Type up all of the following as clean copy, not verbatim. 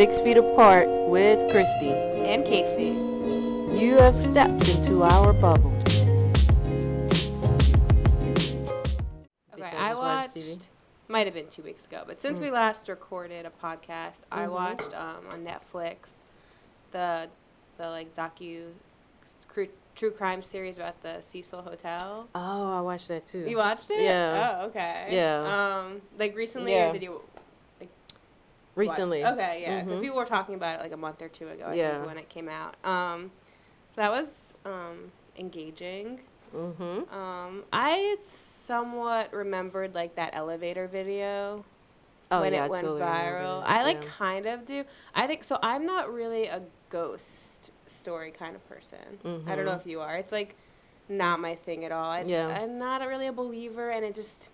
6 feet apart with Christi and Casey. You have stepped into our bubble. Okay, I watched, might have been 2 weeks ago, but since we last recorded a podcast, I watched on Netflix the like true crime series about the Cecil Hotel. Oh, I watched that too. You watched it? Yeah. Oh, okay. Yeah. Like recently, or did you? Recently. Okay, yeah, because people were talking about it like a month or two ago, I think, when it came out. So that was engaging. I somewhat remembered like that elevator video when it went totally viral. I kind of do. I think so. I'm not really a ghost story kind of person. I don't know if you are. It's like not my thing at all. I'm not really a believer, and it just.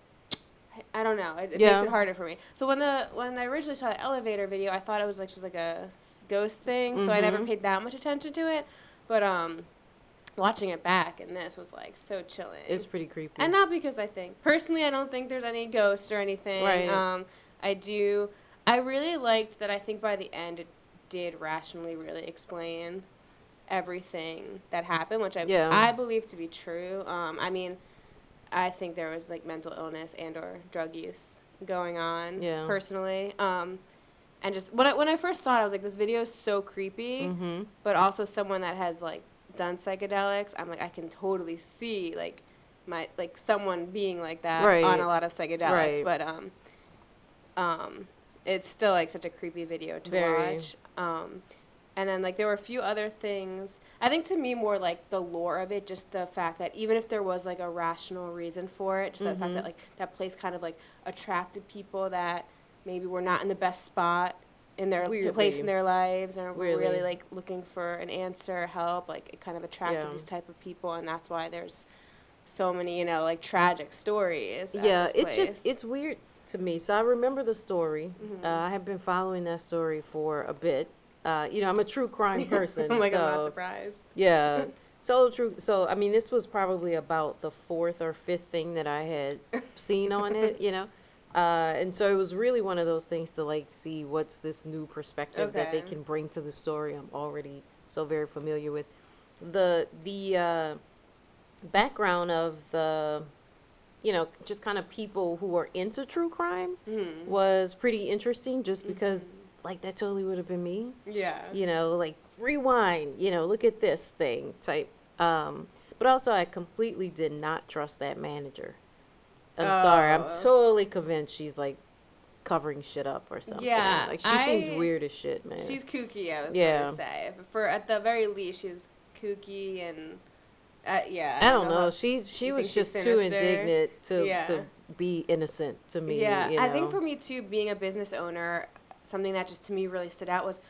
I don't know. It makes it harder for me. So when I originally saw the elevator video, I thought it was like just like a ghost thing. So I never paid that much attention to it. But watching it back, and this was like so chilling. It's pretty creepy. And not because I don't think there's any ghosts or anything. Right. I really liked that. I think by the end it did rationally really explain everything that happened, which I believe to be true. I think there was like mental illness and or drug use going on personally. And just when I first saw it, I was like, this video is so creepy, but also someone that has like done psychedelics, I'm like, I can totally see like someone being like that on a lot of psychedelics, but it's still like such a creepy video to watch. And then, like, there were a few other things. I think to me more, like, the lore of it, just the fact that even if there was, like, a rational reason for it, just the fact that, like, that place kind of, like, attracted people that maybe were not in the best spot in their place in their lives or were really, like, looking for an answer, help. Like, it kind of attracted these type of people, and that's why there's so many, like, tragic stories at this place. It's weird to me. So I remember the story. I have been following that story for a bit. I'm a true crime person. I'm not surprised. Yeah. So true. So, I mean, this was probably about the 4th or 5th thing that I had seen on it, and so it was really one of those things to, like, see what's this new perspective that they can bring to the story I'm already so very familiar with. The background of the, just kind of people who are into true crime was pretty interesting just because... Like, that totally would have been me. Yeah. Like, rewind, look at this thing type. But also, I completely did not trust that manager. I'm sorry. I'm totally convinced she's, like, covering shit up or something. Yeah. Like, she seems weird as shit, man. She's kooky, I was going to say. At the very least, she's kooky and, I don't know. She was just too indignant to be innocent to me. Yeah. I think for me, too, being a business owner... Something that just to me really stood out was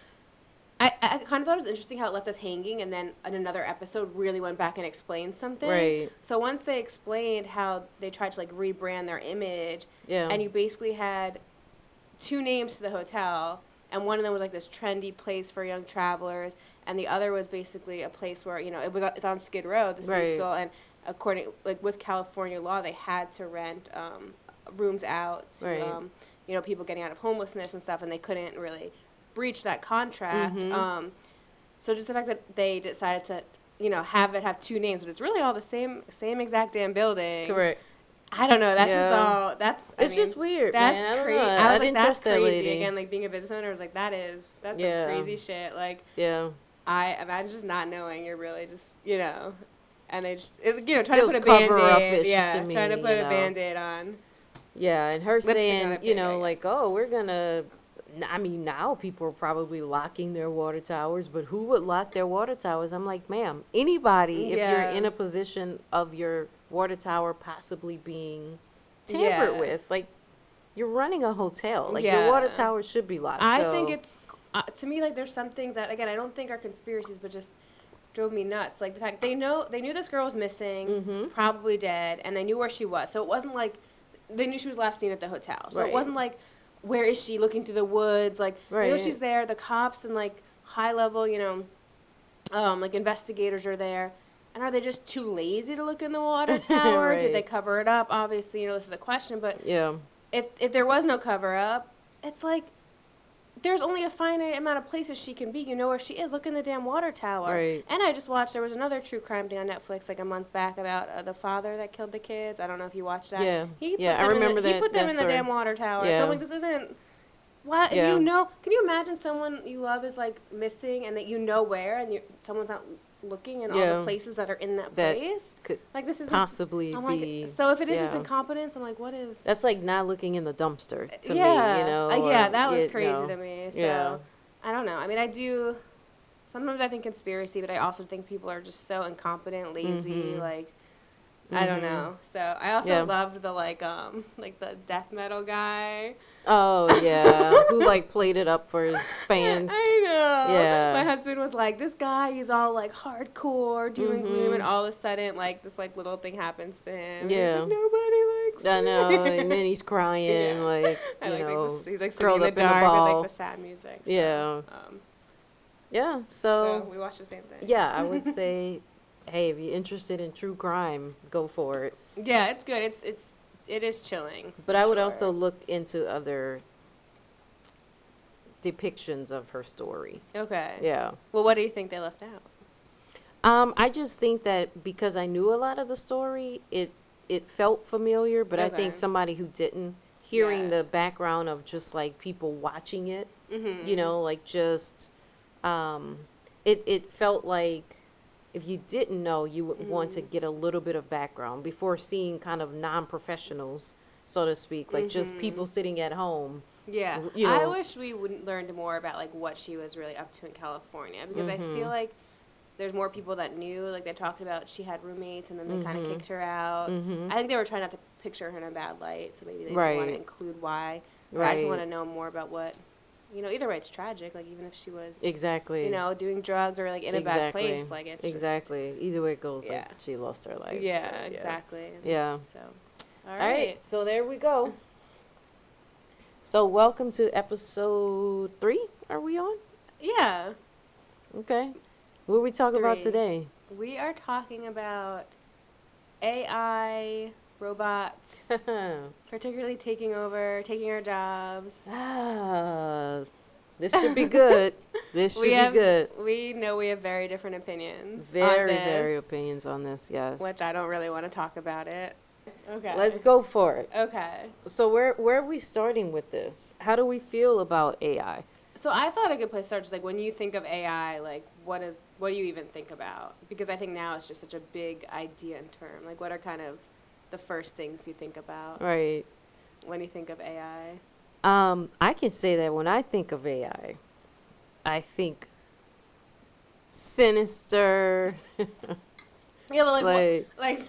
I kind of thought it was interesting how it left us hanging, and then in another episode really went back and explained something. Right. So once they explained how they tried to like rebrand their image, and you basically had 2 names to the hotel, and one of them was like this trendy place for young travelers, and the other was basically a place where it's on Skid Row, the Cecil, and according with California law, they had to rent rooms out to people getting out of homelessness and stuff, and they couldn't really breach that contract. So just the fact that they decided to, have 2 names, but it's really all the same exact damn building. Correct. I don't know. That's just all. It's just weird. That's crazy. I was like, that's crazy. Lady. Again, like being a business owner, I was like, that's some crazy shit. Like, I imagine just not knowing. You're really just, and they just, trying to put a Band-Aid. Trying to put a Band-Aid on. Yeah, and her saying, like, oh, we're going to, now people are probably locking their water towers, but who would lock their water towers? I'm like, ma'am, anybody, if you're in a position of your water tower possibly being tampered with, like, you're running a hotel. Like, your water tower should be locked. I think it's, to me, like, there's some things that, again, I don't think are conspiracies, but just drove me nuts. Like, the fact they knew this girl was missing, probably dead, and they knew where she was. So it wasn't like, they knew she was last seen at the hotel. So it wasn't like, where is she, looking through the woods? Like, they know she's there. The cops and, like, high-level, like, investigators are there. And are they just too lazy to look in the water tower? Did they cover it up? Obviously, this is a question. But if there was no cover-up, it's like, there's only a finite amount of places she can be. You know where she is. Look in the damn water tower. Right. And I just watched, there was another true crime thing on Netflix like a month back about the father that killed the kids. I don't know if you watched that. Yeah. I remember that. He put them in the damn water tower. Yeah. So I'm like, this isn't, why, if you know, can you imagine someone you love is like missing and that you know where and someone's not looking in all the places that are in that place? Could like this is possibly be. So if it is just incompetence, I'm like, what is? That's like not looking in the dumpster to me, you know? That was crazy to me. So I don't know. I mean, I do. Sometimes I think conspiracy, but I also think people are just so incompetent, lazy, like. I don't know. So I also loved the like the death metal guy. Oh yeah, who like played it up for his fans. I know. Yeah. My husband was like, this guy, he's all like hardcore, doom and gloom, and all of a sudden like this like little thing happens to him. Yeah. He's like, nobody likes me. I know, and then he's crying like I like he's like sitting in the dark with like the sad music. So, So we watched the same thing. Yeah, I would say. Hey, if you're interested in true crime, go for it. Yeah, it's good. It is chilling. But I would also look into other depictions of her story. Okay. Yeah. Well, what do you think they left out? I just think that because I knew a lot of the story, it felt familiar, but I think somebody who didn't, hearing the background of just like people watching it, you know, like just it felt like if you didn't know, you would want to get a little bit of background before seeing kind of non-professionals, so to speak, like just people sitting at home. Yeah. You know. I wish we learned more about like what she was really up to in California, because I feel like there's more people that knew, like they talked about she had roommates and then they kind of kicked her out. I think they were trying not to picture her in a bad light, so maybe they didn't want to include why. But I just want to know more about what, you know, either way it's tragic, like even if she was you know, doing drugs or like in a bad place, like it's either way it goes, like she lost her life. Exactly. So all right, so there we go. So welcome to episode 3. Are we on? Yeah. Okay. What are we talking about today? We are talking about AI, robots, particularly taking over, taking our jobs. This should be good. This should be good. We know we have very different opinions. Very opinions on this, yes. Which I don't really want to talk about it. Okay. Let's go for it. Okay. So where are we starting with this? How do we feel about AI? So I thought a good place to start is like when you think of AI, like what do you even think about? Because I think now it's just such a big idea and term. Like what are kind of the first things you think about? Right. When you think of AI? I can say that when I think of AI, I think sinister. Yeah, but like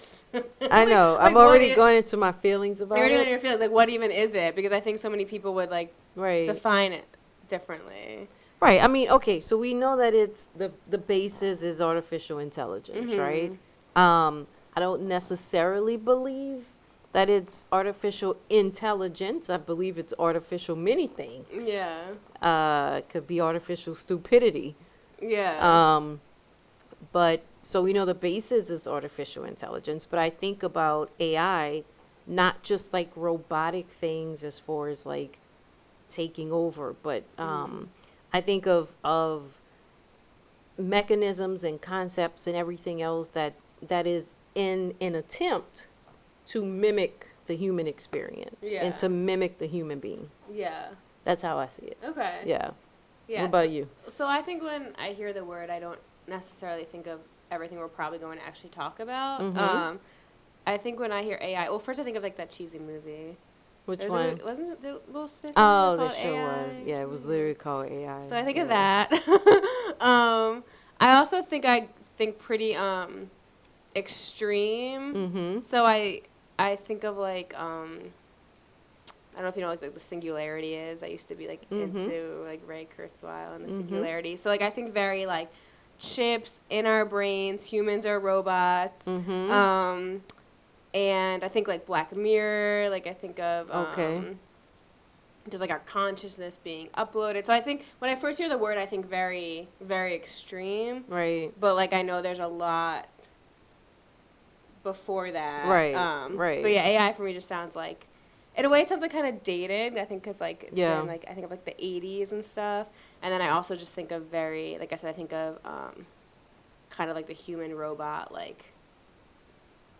I know. Like, I'm already going into my feelings about it. You're already in your feelings. Like, what even is it? Because I think so many people would, like, define it differently. Right. I mean, okay, so we know that it's the basis is artificial intelligence, right? I don't necessarily believe that it's artificial intelligence. I believe it's artificial many things. Yeah. It could be artificial stupidity. Yeah. But so we know the basis is artificial intelligence, but I think about AI not just like robotic things as far as like taking over, but I think of mechanisms and concepts and everything else that is in an attempt to mimic the human experience and to mimic the human being. Yeah. That's how I see it. Okay. Yeah. Yeah. What about you? So I think when I hear the word, I don't necessarily think of everything we're probably going to actually talk about. I think when I hear AI, well, first I think of like that cheesy movie. Which one? Wasn't it the Will Smith movie that show AI? was. Yeah, it was literally called AI. So I think of that. I also think pretty extreme. So I think of like I don't know if you know like the singularity is. I used to be like into like Ray Kurzweil and the singularity. So like I think very like chips in our brains, humans are robots. And I think like Black Mirror, like I think of just like our consciousness being uploaded. So I think when I first hear the word, I think very, very extreme. Right. But like I know there's a lot before that. Right. Right. But yeah, AI for me just sounds like in a way, it sounds like kind of dated. I think because like it's been like I think of like the 80s and stuff, and then I also just think of like I said, I think of kind of like the human robot like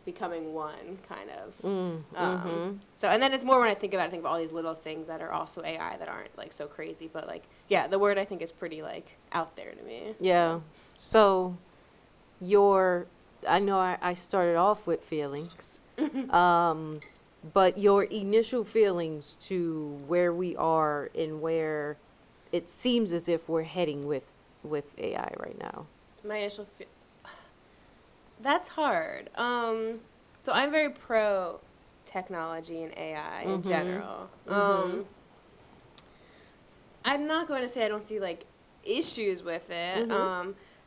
becoming one kind of. So and then it's more when I think of all these little things that are also AI that aren't like so crazy, but like the word I think is pretty like out there to me. Yeah. So I know I started off with feelings. But your initial feelings to where we are and where it seems as if we're heading with AI right now. My initial that's hard. So I'm very pro technology and AI in general. I'm not going to say I don't see like issues with it.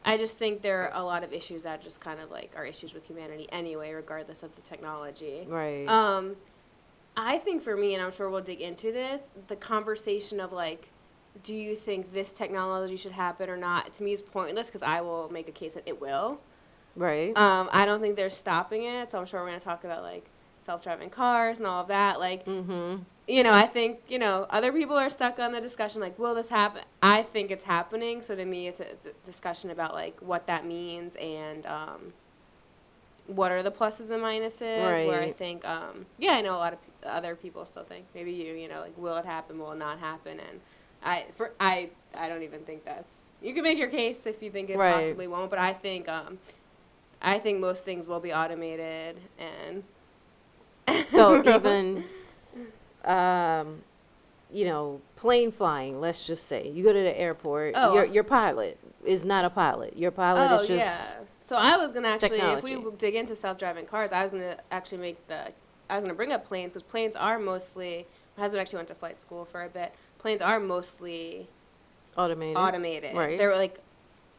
I just think there are a lot of issues that just kind of like are issues with humanity anyway, regardless of the technology. Right. I think for me, and I'm sure we'll dig into this, the conversation of like, do you think this technology should happen or not, to me is pointless because I will make a case that it will. Right. I don't think they're stopping it, so I'm sure we're going to talk about like self-driving cars and all of that. Like, you know, I think, you know, other people are stuck on the discussion like, will this happen? I think it's happening. So to me, it's a discussion about like what that means and what are the pluses and minuses. Right. Where I think, I know a lot of other people still think maybe you know, like, will it happen? Will it not happen? And I don't even think that's. You can make your case if you think it possibly won't, but I think most things will be automated and. So even. You know, plane flying, let's just say. You go to the airport, your pilot is not a pilot. Your pilot is just So I was going to actually, technology. If we dig into self-driving cars, I was going to actually bring up planes, because planes are mostly, my husband actually went to flight school for a bit. Planes are mostly automated. Right. They're like,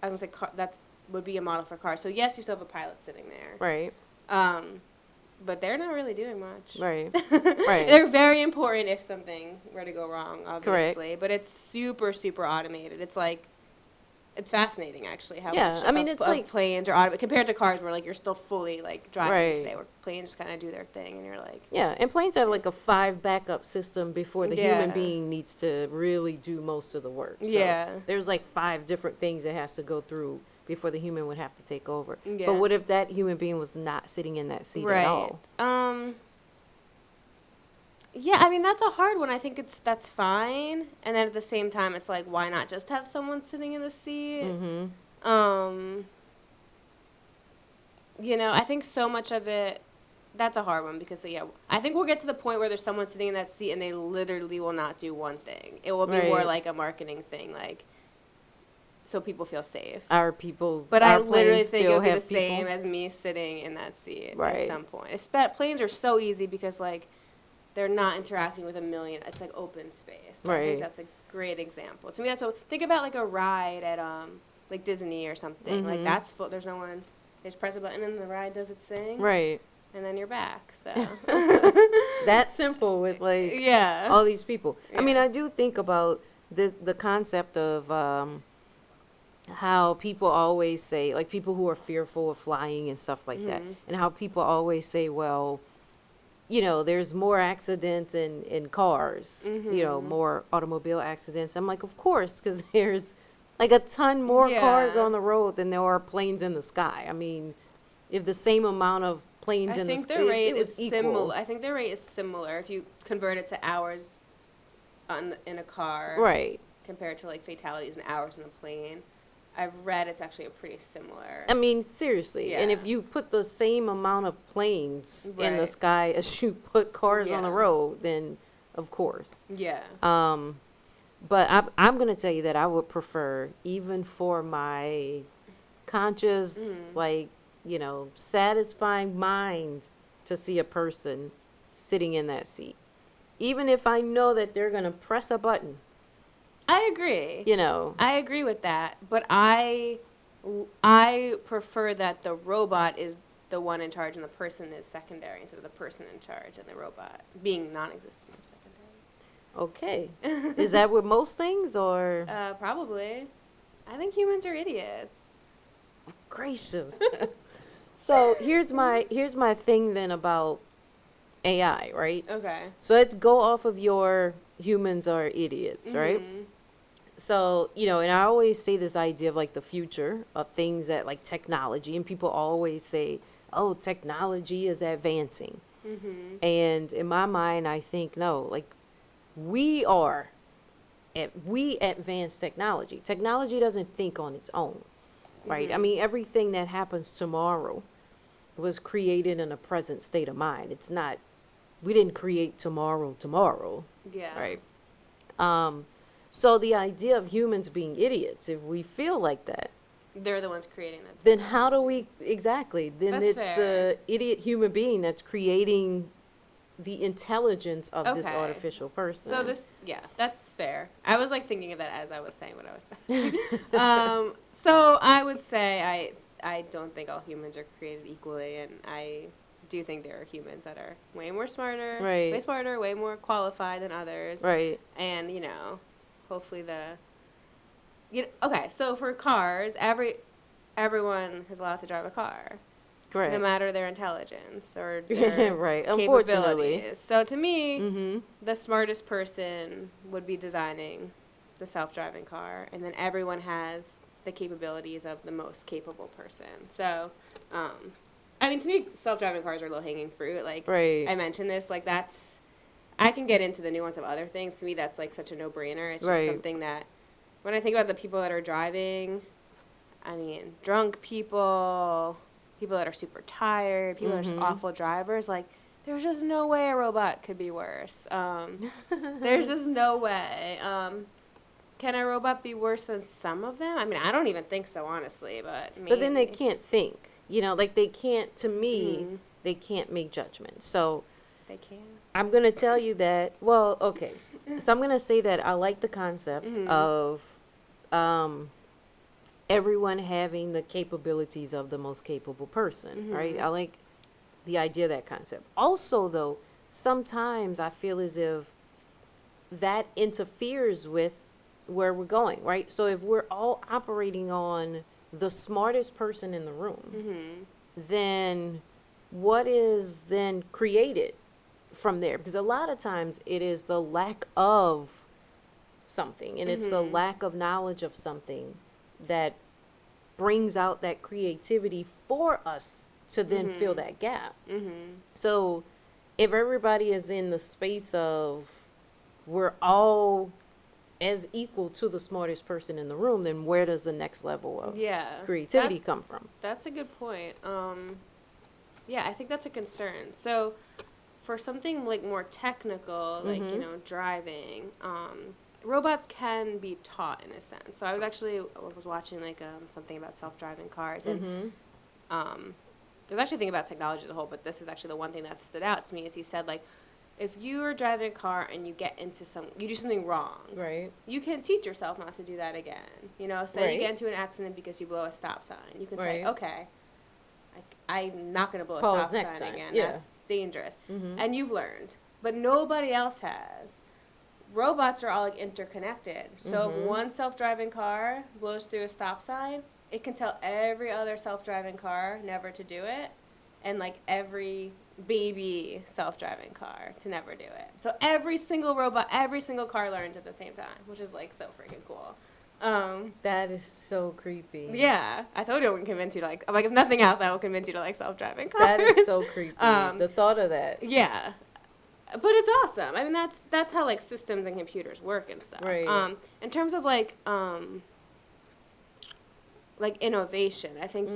I was going to say, that would be a model for cars. So yes, you still have a pilot sitting there. Right. But they're not really doing much. Right. Right. They're very important if something were to go wrong, obviously. Correct. But it's super, super automated. It's like, it's fascinating, actually, how much it's like planes are automated compared to cars where, like, you're still fully, like, driving today, where planes just kind of do their thing, and you're like... Yeah, and planes have, like, a 5 backup system before the human being needs to really do most of the work. So there's, like, 5 different things it has to go through before the human would have to take over. Yeah. But what if that human being was not sitting in that seat at all? Yeah, I mean, that's a hard one. I think that's fine. And then at the same time, it's like, why not just have someone sitting in the seat? You know, I think so much of it, that's a hard one because, I think we'll get to the point where there's someone sitting in that seat and they literally will not do one thing. It will be more like a marketing thing, like, so people feel safe. But I literally think it would be the same as me sitting in that seat at some point. Planes are so easy because, like, they're not interacting with a million. It's like open space. So I think that's a great example. To me, that's what. Think about like a ride at like Disney or something. Like that's full. There's no one. They just press a button and the ride does its thing. Right. And then you're back. So that simple with like all these people. Yeah. I mean, I do think about the concept of how people always say, like, people who are fearful of flying and stuff like that, and how people always say, well, you know, there's more accidents in cars, you know, more automobile accidents. I'm like, of course, because there's like a ton more cars on the road than there are planes in the sky. I mean, if the same amount of planes in the sky, it was equal. Similar. I think their rate is similar if you convert it to hours in a car, compared to like fatalities and hours in a plane. I've read it's actually a pretty similar. I mean, seriously. Yeah. And if you put the same amount of planes in the sky as you put cars on the road, then of course. Yeah. But I'm going to tell you that I would prefer, even for my conscious, like, you know, satisfying mind, to see a person sitting in that seat. Even if I know that they're going to press a button. I agree. You know. I agree with that, but I prefer that the robot is the one in charge and the person is secondary instead of the person in charge and the robot being non-existent or secondary. Okay. Is that with most things, or? Probably. I think humans are idiots. Gracious. So here's my thing then about AI, right? Okay. So let's go off of your humans are idiots, right? So, you know, and I always say this idea of like the future of things that like technology, and people always say, oh, technology is advancing. And in my mind, I think, no, like we advance technology. Technology doesn't think on its own, right? I mean, everything that happens tomorrow was created in a present state of mind. It's not, we didn't create tomorrow. Yeah. Right. So the idea of humans being idiots, if we feel like that, they're the ones creating that technology. then how do we, exactly, then That's it's fair. the idiot human being that's creating the intelligence of this artificial person. So that's fair. I was like thinking of that as I was saying what I was saying. So I would say I don't think all humans are created equally, and I do think there are humans that are way smarter, way more qualified than others. Right. And, you know, hopefully okay, so for cars, everyone is allowed to drive a car. Correct. No matter their intelligence or their right. capabilities. So to me, the smartest person would be designing the self-driving car, and then everyone has the capabilities of the most capable person. So, I mean, to me, self-driving cars are low-hanging fruit. Like, I mentioned this, like, I can get into the nuance of other things. To me, that's, like, such a no-brainer. It's just something that, when I think about the people that are driving, I mean, drunk people that are super tired, people that are awful drivers, like, there's just no way a robot could be worse. There's just no way. Can a robot be worse than some of them? I mean, I don't even think so, honestly, but maybe. But then they can't think. You know, like they can't, to me, they can't make judgments. So they can. I'm going to tell you that, well, okay. So I'm going to say that I like the concept of everyone having the capabilities of the most capable person, right? I like the idea of that concept. Also, though, sometimes I feel as if that interferes with where we're going, right? So if we're all operating on the smartest person in the room, then what is then created from there? Because a lot of times it is the lack of something, and it's the lack of knowledge of something that brings out that creativity for us to then fill that gap. So if everybody is in the space of we're all as equal to the smartest person in the room, then where does the next level of creativity come from? That's a good point. Yeah, I think that's a concern. So for something like more technical, like, you know, driving, robots can be taught in a sense. So I was watching like something about self-driving cars, and there's actually a thing about technology as a whole, but this is actually the one thing that stood out to me is he said, like, if you are driving a car and you do something wrong, right? You can teach yourself not to do that again. You know, say you get into an accident because you blow a stop sign. You can say, okay, I'm not going to blow a stop sign again. Yeah. That's dangerous. And you've learned. But nobody else has. Robots are all like interconnected. So if one self-driving car blows through a stop sign, it can tell every other self-driving car never to do it, and like every baby self-driving car to never do it. So every single car learns at the same time, which is like so freaking cool. That is so creepy. Yeah, I told you I wouldn't convince you to like if nothing else, I will convince you to like self-driving cars. That is so creepy. The thought of that. Yeah. But it's awesome. I mean, that's how like systems and computers work and stuff. Right. In terms of like innovation, I think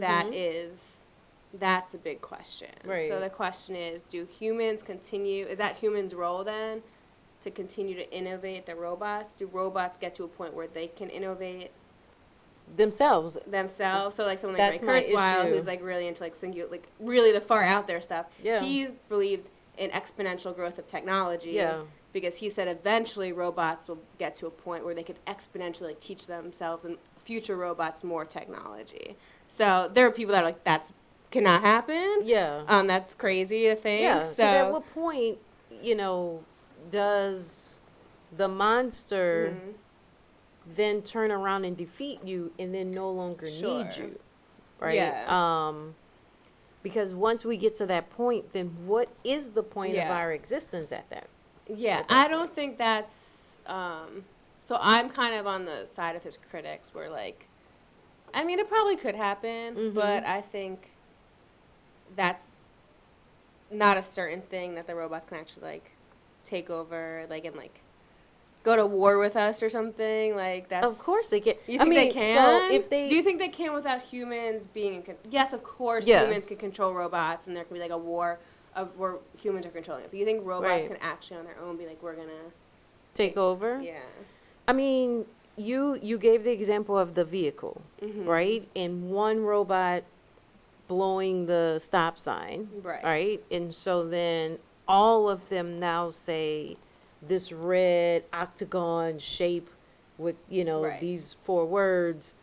that's a big question. Right. So the question is, is that humans' role then to continue to innovate the robots? Do robots get to a point where they can innovate themselves? So like someone like Ray Kurzweil, who's like really into like really the far out there stuff. Yeah. He's believed in exponential growth of technology. Yeah. Because he said eventually robots will get to a point where they could exponentially teach themselves and future robots more technology. So there are people that are like, that's cannot happen. Yeah. That's crazy to think. Yeah. So at what point, you know, does the monster then turn around and defeat you and then no longer need you? Right? Yeah. Because once we get to that point, then what is the point of our existence at that? Yeah, I don't think that's. So I'm kind of on the side of his critics, where like, I mean, it probably could happen, but I think that's not a certain thing that the robots can actually like take over, like, and like go to war with us or something. Like, that's... Of course they can. You think they can? So if they... Do you think they can without humans being... Yes, of course humans can control robots, and there can be like a war of where humans are controlling it. But you think robots can actually on their own be like, we're going to... Take over? Yeah. I mean, you gave the example of the vehicle, right? And one robot blowing the stop sign, right? And so then all of them now say... this red octagon shape with, these 4 words,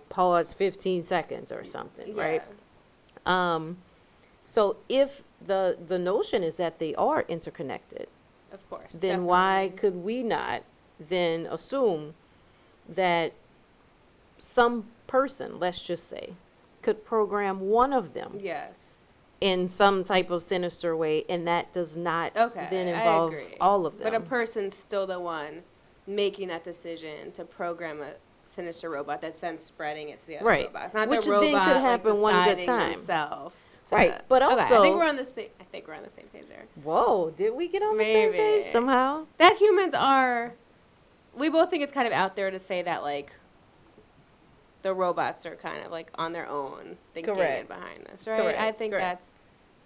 pause 15 seconds or something, right? So if the notion is that they are interconnected, of course, then definitely. Why could we not then assume that some person, let's just say, could program one of them? Yes. In some type of sinister way, and that does not then involve all of them. But a person's still the one making that decision to program a sinister robot that's then spreading it to the other robots. It's not which the robot then could happen like, one at a time. Himself but also... I think we're on the same page there. Whoa, did we get on the same page somehow? That humans are... We both think it's kind of out there to say that, like, the robots are kind of like on their own thinking behind this, right? Correct. I think that's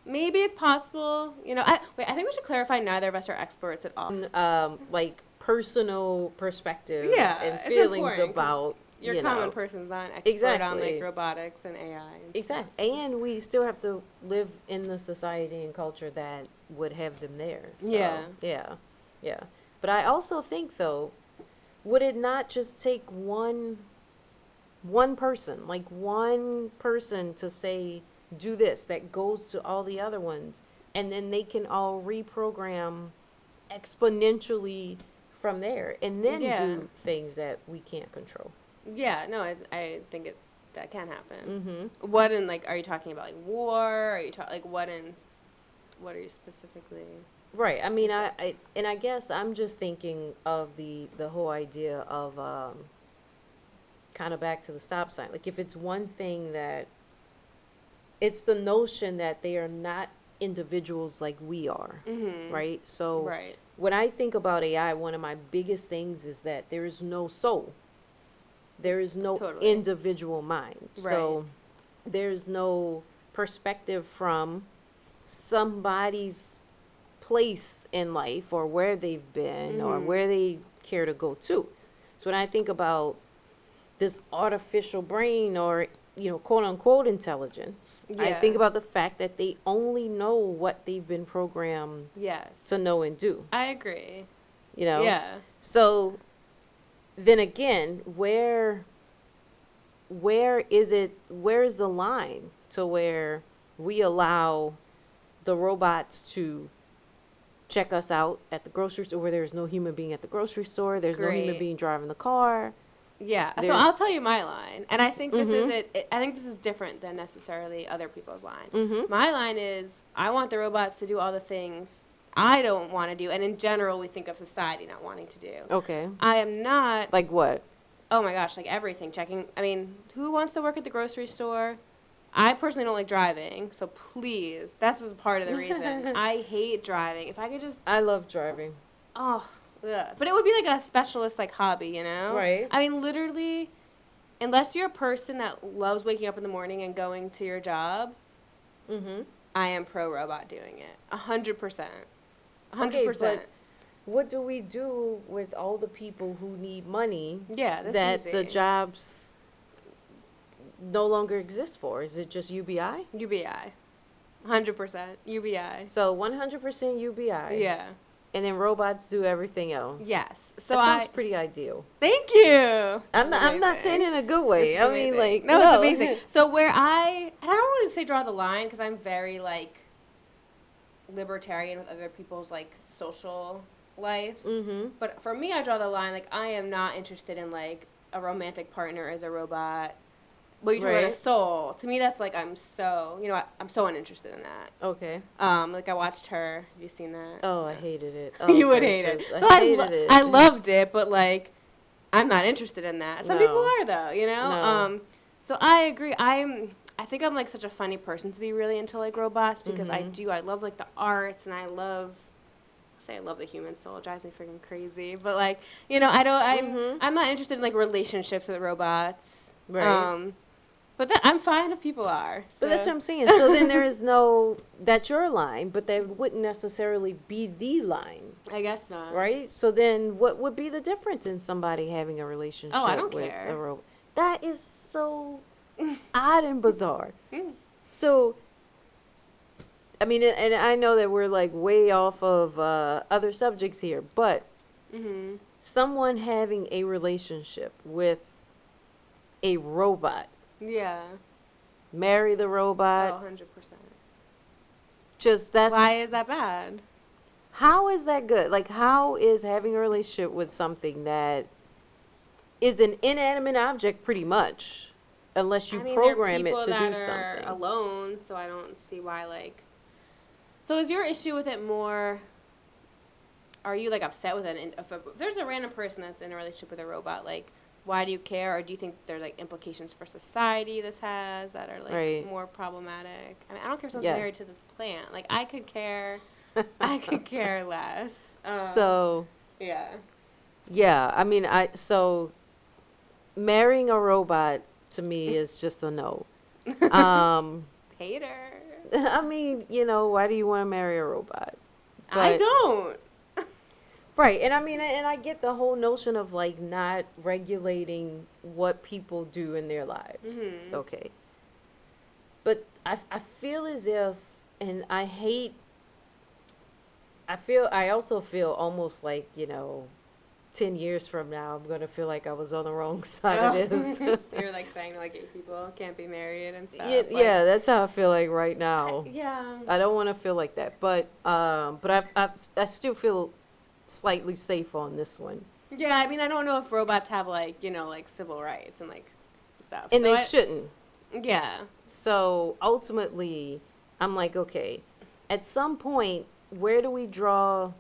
maybe it's possible. I think we should clarify neither of us are experts at all. Like personal perspective and feelings about your common person's not an expert on like robotics and AI. And stuff. And we still have to live in the society and culture that would have them there. So, yeah. But I also think though, would it not just take one person to say, do this, that goes to all the other ones, and then they can all reprogram exponentially from there, and then do things that we can't control. Yeah, no, I think that can happen. What in, like, are you talking about, like, war? Are you what are you specifically... Right, I mean, I guess I'm just thinking of the whole idea of... kind of back to the stop sign. Like, if it's one thing that it's the notion that they are not individuals like we are, right? So when I think about AI, one of my biggest things is that there is no soul. There is no individual mind. So there's no perspective from somebody's place in life or where they've been or where they care to go to. So when I think about this artificial brain or, quote unquote intelligence, I think about the fact that they only know what they've been programmed to know and do. I agree. Yeah. So then again, where is the line to where we allow the robots to check us out at the grocery store, where there's no human being at the grocery store, there's no human being driving the car. Yeah, so I'll tell you my line, and I think this is it. I think this is different than necessarily other people's line. My line is, I want the robots to do all the things I don't want to do, and in general, we think of society not wanting to do. Okay. I am not... Like what? Oh my gosh, like everything. Checking... I mean, who wants to work at the grocery store? I personally don't like driving, so please, this is part of the reason. I hate driving. If I could just... I love driving. Oh... Ugh. But it would be like a specialist like hobby, Right. I mean, literally, unless you're a person that loves waking up in the morning and going to your job, I am pro robot doing it. 100%. 100%. But what do we do with all the people who need money? Yeah, that's that easy. The jobs no longer exist for? Is it just UBI? UBI. 100% UBI. So 100% UBI. Yeah. And then robots do everything else. Yes. So that sounds pretty ideal. Thank you. I'm not saying it in a good way. I mean, like... No, it's amazing. So where I don't want to say draw the line, because I'm very, like, libertarian with other people's, like, social lives. But for me, I draw the line, like, I am not interested in, like, a romantic partner as a robot. But you talk about a soul. To me, that's like I'm so uninterested in that. Okay. Like I watched Her. Have you seen that? Oh, I hated it. Oh, you would hate it. So I loved it, but like I'm not interested in that. Some people are though, you know. No. So I agree. I think I'm like such a funny person to be really into like robots because I love like the arts and I love the human soul. It drives me freaking crazy. But like, you know, I'm not interested in like relationships with robots. Right. But I'm fine if people are. So. But that's what I'm saying. So then there is that's your line, but that wouldn't necessarily be the line. I guess not. Right? So then what would be the difference in somebody having a relationship I don't with care. a robot? That is so odd and bizarre. So, I mean, and I know that we're like way off of other subjects here, but someone having a relationship with a robot. Yeah. Marry the robot. Oh, 100%. Just that. Why is that bad? How is that good? Like, how is having a relationship with something that is an inanimate object pretty much, unless you program it to do something? Are alone, so I don't see why, like... So is your issue with it more... Are you, like, upset with it? If there's a random person that's in a relationship with a robot, like... Why do you care, or do you think there's like implications for society this has that are like more problematic? I mean, I don't care if someone's married to this plant. Like, I could care less. Yeah. I mean, so marrying a robot to me is just a no. Hater. I mean, you know, why do you want to marry a robot? But I don't. Right, and I mean, and I get the whole notion of like not regulating what people do in their lives. Okay, but I feel as if, and I also feel almost like, you know, 10 years from now, I'm gonna feel like I was on the wrong side of this. You're like saying like gay people can't be married and stuff. Yeah, that's how I feel like right now. Yeah, I don't want to feel like that, but I still feel slightly safe on this one. Yeah, I mean, I don't know if robots have like, you know, like civil rights and like stuff. And so they shouldn't. Yeah. So ultimately, I'm like, okay, at some point, where do we draw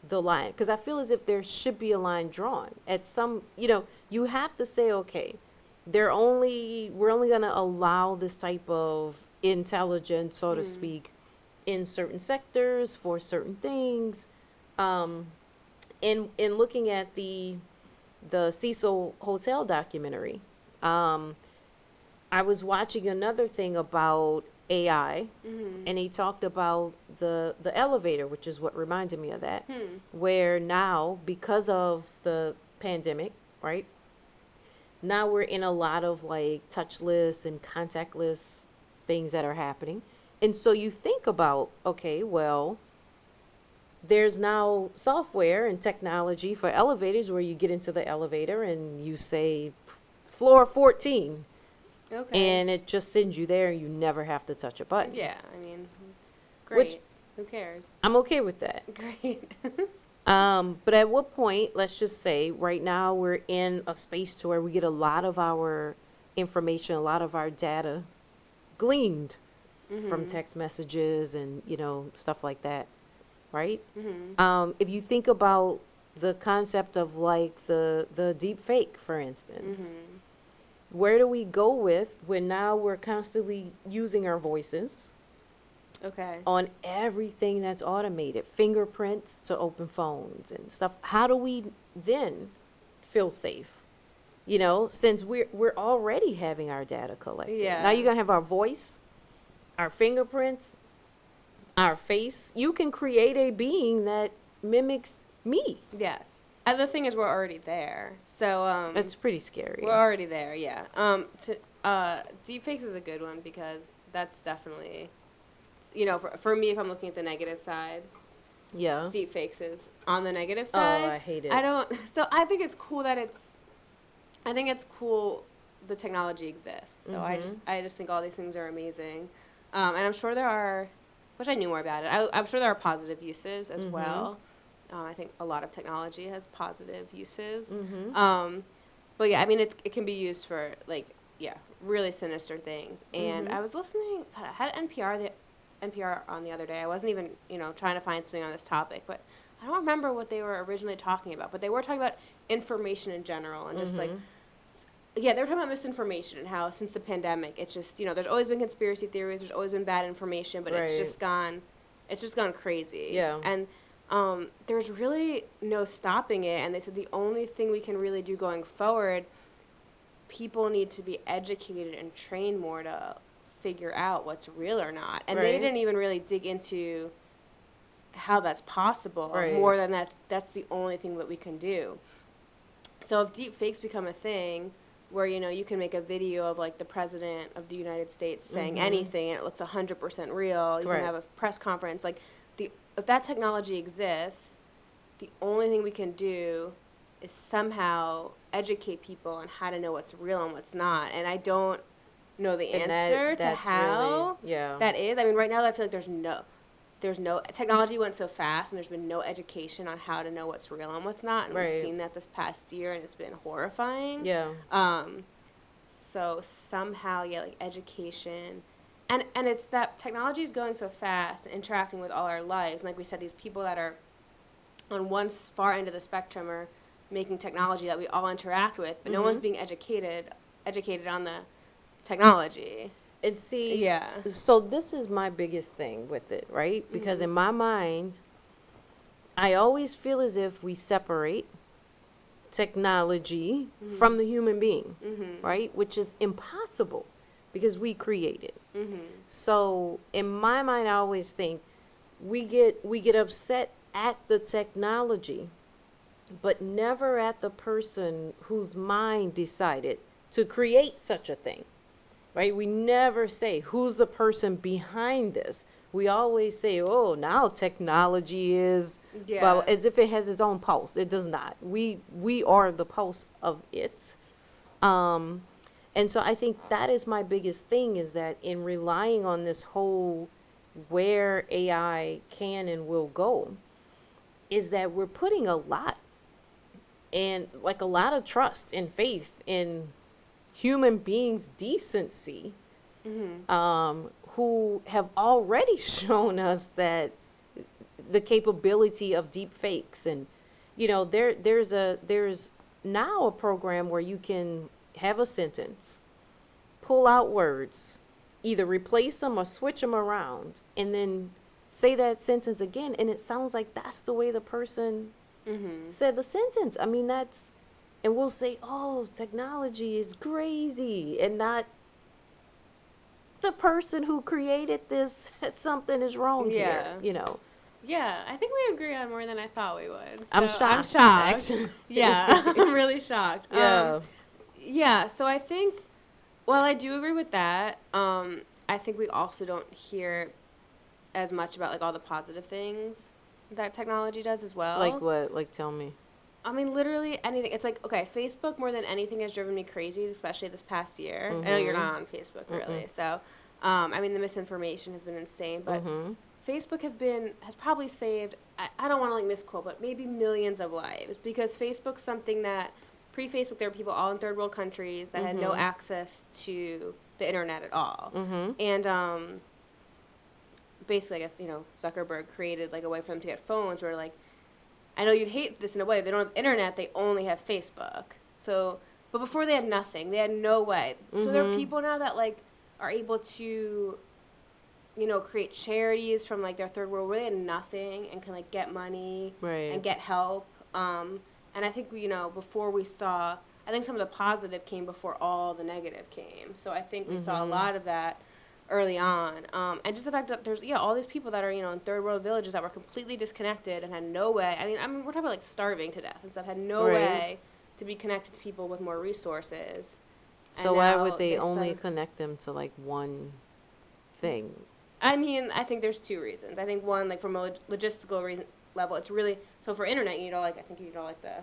the line? Because I feel as if there should be a line drawn at some, you know, you have to say, okay, we're only going to allow this type of intelligence, so to speak, in certain sectors for certain things. In looking at the Cecil Hotel documentary, I was watching another thing about AI, and he talked about the elevator, which is what reminded me of that, where now, because of the pandemic, right, now we're in a lot of like touchless and contactless things that are happening. And so you think about, okay, well, there's now software and technology for elevators where you get into the elevator and you say floor 14. Okay. And it just sends you there and you never have to touch a button. Yeah, I mean, great. Who cares? I'm okay with that. Great. But at what point, let's just say right now we're in a space to where we get a lot of our information, a lot of our data gleaned from text messages and, you know, stuff like that. Right? If you think about the concept of like the deep fake, for instance, where do we go with when now we're constantly using our voices on everything that's automated, fingerprints to open phones and stuff? How do we then feel safe? You know, since we're already having our data collected. Yeah. Now you're going to have our voice, our fingerprints, our face. You can create a being that mimics me. Yes. And the thing is, we're already there. So that's pretty scary. We're already there, yeah. Deepfakes is a good one because that's definitely, you know, for me, if I'm looking at the negative side, deepfakes is on the negative side. Oh, I hate it. So I think it's cool the technology exists. So I just think all these things are amazing. And I'm sure there are, wish I knew more about it. I'm sure there are positive uses as well. I think a lot of technology has positive uses. But yeah, I mean, it can be used for like really sinister things. And I was listening, God, I had NPR on the other day. I wasn't even, trying to find something on this topic, but I don't remember what they were originally talking about. But they were talking about information in general and just like, they were talking about misinformation and how since the pandemic, it's just, there's always been conspiracy theories, there's always been bad information, but it's just gone crazy. Yeah. And there's really no stopping it. And they said the only thing we can really do going forward, people need to be educated and trained more to figure out what's real or not. And they didn't even really dig into how that's possible more than that's the only thing that we can do. So if deep fakes become a thing where, you can make a video of like the president of the United States saying anything and it looks 100% real, you can have a press conference, like if that technology exists, the only thing we can do is somehow educate people on how to know what's real and what's not. And I don't know the answer to how that is. I mean, right now I feel like there's no technology went so fast and there's been no education on how to know what's real and what's not. And we've seen that this past year and it's been horrifying. Yeah. So somehow, like education. And it's that technology is going so fast and interacting with all our lives. And like we said, these people that are on one far end of the spectrum are making technology that we all interact with, but no one's being educated on the technology. And see, so this is my biggest thing with it, right? Because in my mind, I always feel as if we separate technology from the human being, right? Which is impossible because we create it. So in my mind, I always think we get upset at the technology, but never at the person whose mind decided to create such a thing, right? We never say who's the person behind this. We always say, oh, now technology is, well, as if it has its own pulse. It does not. We are the pulse of it. And so I think that is my biggest thing, is that in relying on this whole where AI can and will go, is that we're putting a lot of trust and faith in human beings' decency, who have already shown us that the capability of deep fakes. And, there's now a program where you can have a sentence, pull out words, either replace them or switch them around, and then say that sentence again, and it sounds like that's the way the person said the sentence. I mean, and we'll say, oh, technology is crazy, and not the person who created this, something is wrong here, Yeah, I think we agree on more than I thought we would. So I'm shocked. Yeah, I'm really shocked. Yeah. So I think, well, I do agree with that. I think we also don't hear as much about, like, all the positive things that technology does as well. Like what? Like, tell me. I mean, literally anything. It's like, okay, Facebook more than anything has driven me crazy, especially this past year. I know you're not on Facebook, really. So, I mean, the misinformation has been insane. But Facebook has probably saved, I don't want to, like, misquote, but maybe millions of lives. Because Facebook's something that, pre-Facebook, there were people all in third world countries that had no access to the internet at all. And basically, I guess, Zuckerberg created, like, a way for them to get phones where, like, I know you'd hate this in a way. They don't have internet. They only have Facebook. So, but before they had nothing. They had no way. So there are people now that, like, are able to, create charities from, like, their third world where they had nothing and can, like, get money and get help. And I think, before we saw, I think some of the positive came before all the negative came. So I think we saw a lot of that early on. And just the fact that there's, all these people that are, in third world villages that were completely disconnected and had no way. I mean, we're talking about, like, starving to death and stuff, had no way to be connected to people with more resources. So why would they only connect them to, like, one thing? I mean, I think there's two reasons. I think one, like, from a logistical level, it's really, so for internet, you need all, like, I think you need all, like, the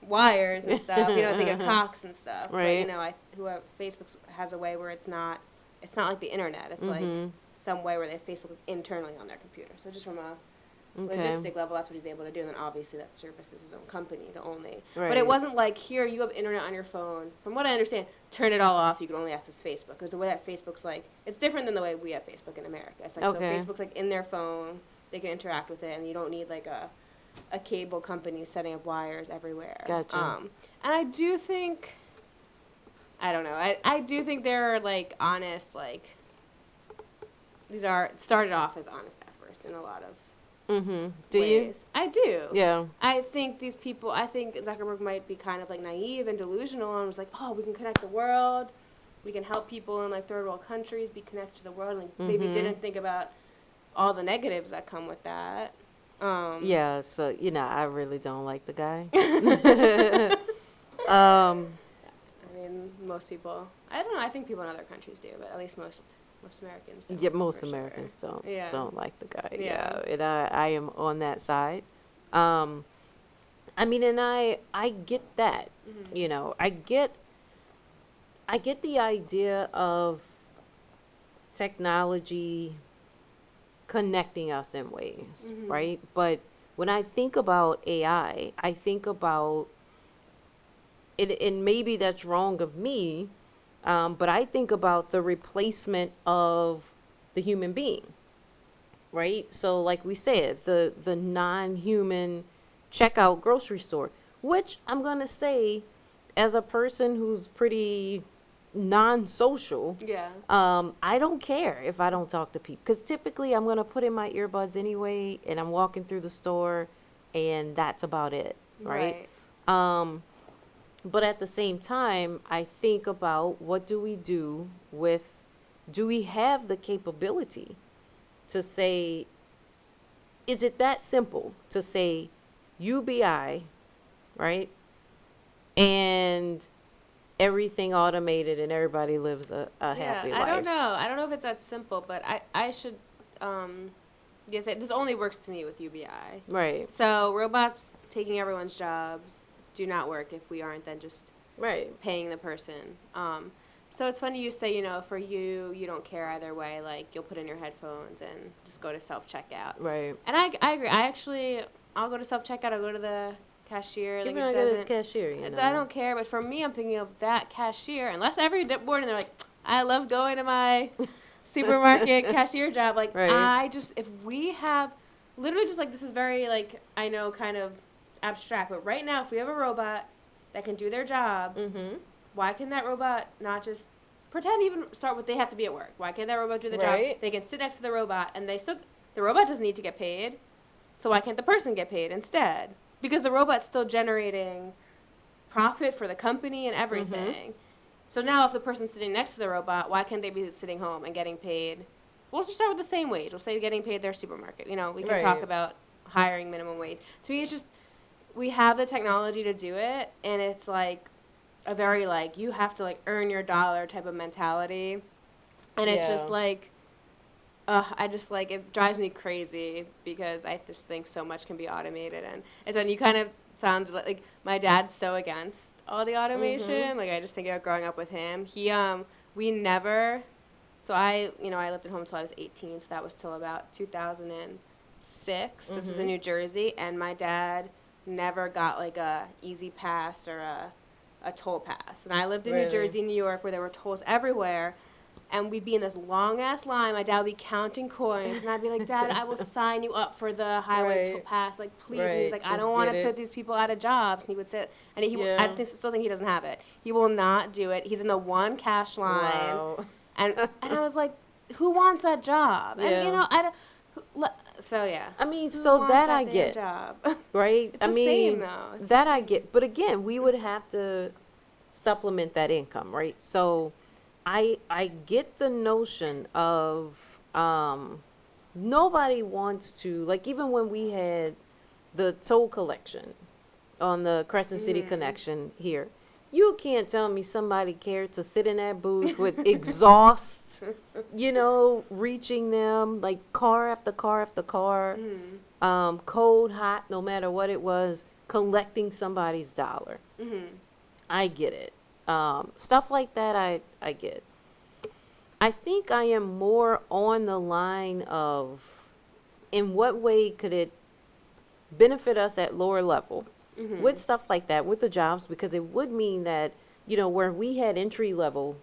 wires and stuff, think of Cox and stuff. Right. But, Facebook has a way where it's not like the internet. It's like some way where they have Facebook internally on their computer. So just from a logistic level, that's what he's able to do. And then obviously that services his own company to only. Right. But it wasn't like, here, you have internet on your phone. From what I understand, turn it all off. You can only access Facebook. Because the way that Facebook's like, it's different than the way we have Facebook in America. It's like, so Facebook's like in their phone. They can interact with it. And you don't need like a cable company setting up wires everywhere. Gotcha. And I do think, I don't know. I do think they're like honest, like, these are started off as honest efforts in a lot of Do ways. you? I do. Yeah. I think these people, I think Zuckerberg might be kind of like naive and delusional and was like, oh, we can connect the world. We can help people in like third world countries be connected to the world. And like, maybe didn't think about all the negatives that come with that. Yeah, so, I really don't like the guy. I mean, most people, I don't know, I think people in other countries do, but at least most Americans don't. Yeah, most Americans don't like the guy. Yeah. And I am on that side. I mean, and I get that. I get the idea of technology connecting us in ways, right? But when I think about AI, I think about it, and maybe that's wrong of me, but I think about the replacement of the human being, right? So like we said, the non-human checkout grocery store, which I'm going to say, as a person who's pretty non-social, I don't care if I don't talk to people, because typically I'm going to put in my earbuds anyway, and I'm walking through the store, and that's about it, right? But at the same time, I think about, what do we do we have the capability to say, is it that simple to say UBI, right? And everything automated and everybody lives a happy life. I don't know if it's that simple, but I should, yes, this only works to me with UBI. Right. So robots taking everyone's jobs do not work if we aren't then just paying the person. So it's funny you say, for you don't care either way. Like, you'll put in your headphones and just go to self-checkout. Right. And I agree. I'll go to self-checkout. I'll go to the cashier. Even like, it cashier, I don't care. But for me, I'm thinking of that cashier. Unless every morning they're like, I love going to my supermarket cashier job. Like, if we have, literally just like, this is very, like, I know kind of abstract, but right now, if we have a robot that can do their job, why can that robot not just pretend, even start with, they have to be at work? Why can't that robot do the job? They can sit next to the robot, and the robot doesn't need to get paid, so why can't the person get paid instead? Because the robot's still generating profit for the company and everything. So now if the person's sitting next to the robot, why can't they be sitting home and getting paid? We'll just start with the same wage. We'll say getting paid their supermarket. We can talk about hiring minimum wage. To me, it's just, we have the technology to do it, and it's like a very, like, you have to, like, earn your dollar type of mentality. And it's just like, I just, like, it drives me crazy because I just think so much can be automated. And it's when you kind of sound like my dad's so against all the automation. Like, I just think about growing up with him. We never, so I lived at home until I was 18, so that was till about 2006. This was in New Jersey, and my dad never got like a easy pass or a toll pass. And I lived in New Jersey, New York, where there were tolls everywhere. And we'd be in this long-ass line. My dad would be counting coins. And I'd be like, Dad, I will sign you up for the highway toll pass. Like, please. And he's like, I don't want to put these people out of jobs. And he would sit. And I still think he doesn't have it. He will not do it. He's in the one cash line. Wow. And I was like, who wants that job? And, so, yeah. I mean, so that I get. Job? Right? It's the same, though. It's that I get. But again, we would have to supplement that income, right? So I get the notion of nobody wants to, like, even when we had the toll collection on the Crescent City connection here, you can't tell me somebody cared to sit in that booth with exhaust, reaching them, like, car after car after car, cold, hot, no matter what it was, collecting somebody's dollar. I get it. Stuff like that, I get. I think I am more on the line of, in what way could it benefit us at lower level with stuff like that, with the jobs, because it would mean that, where we had entry level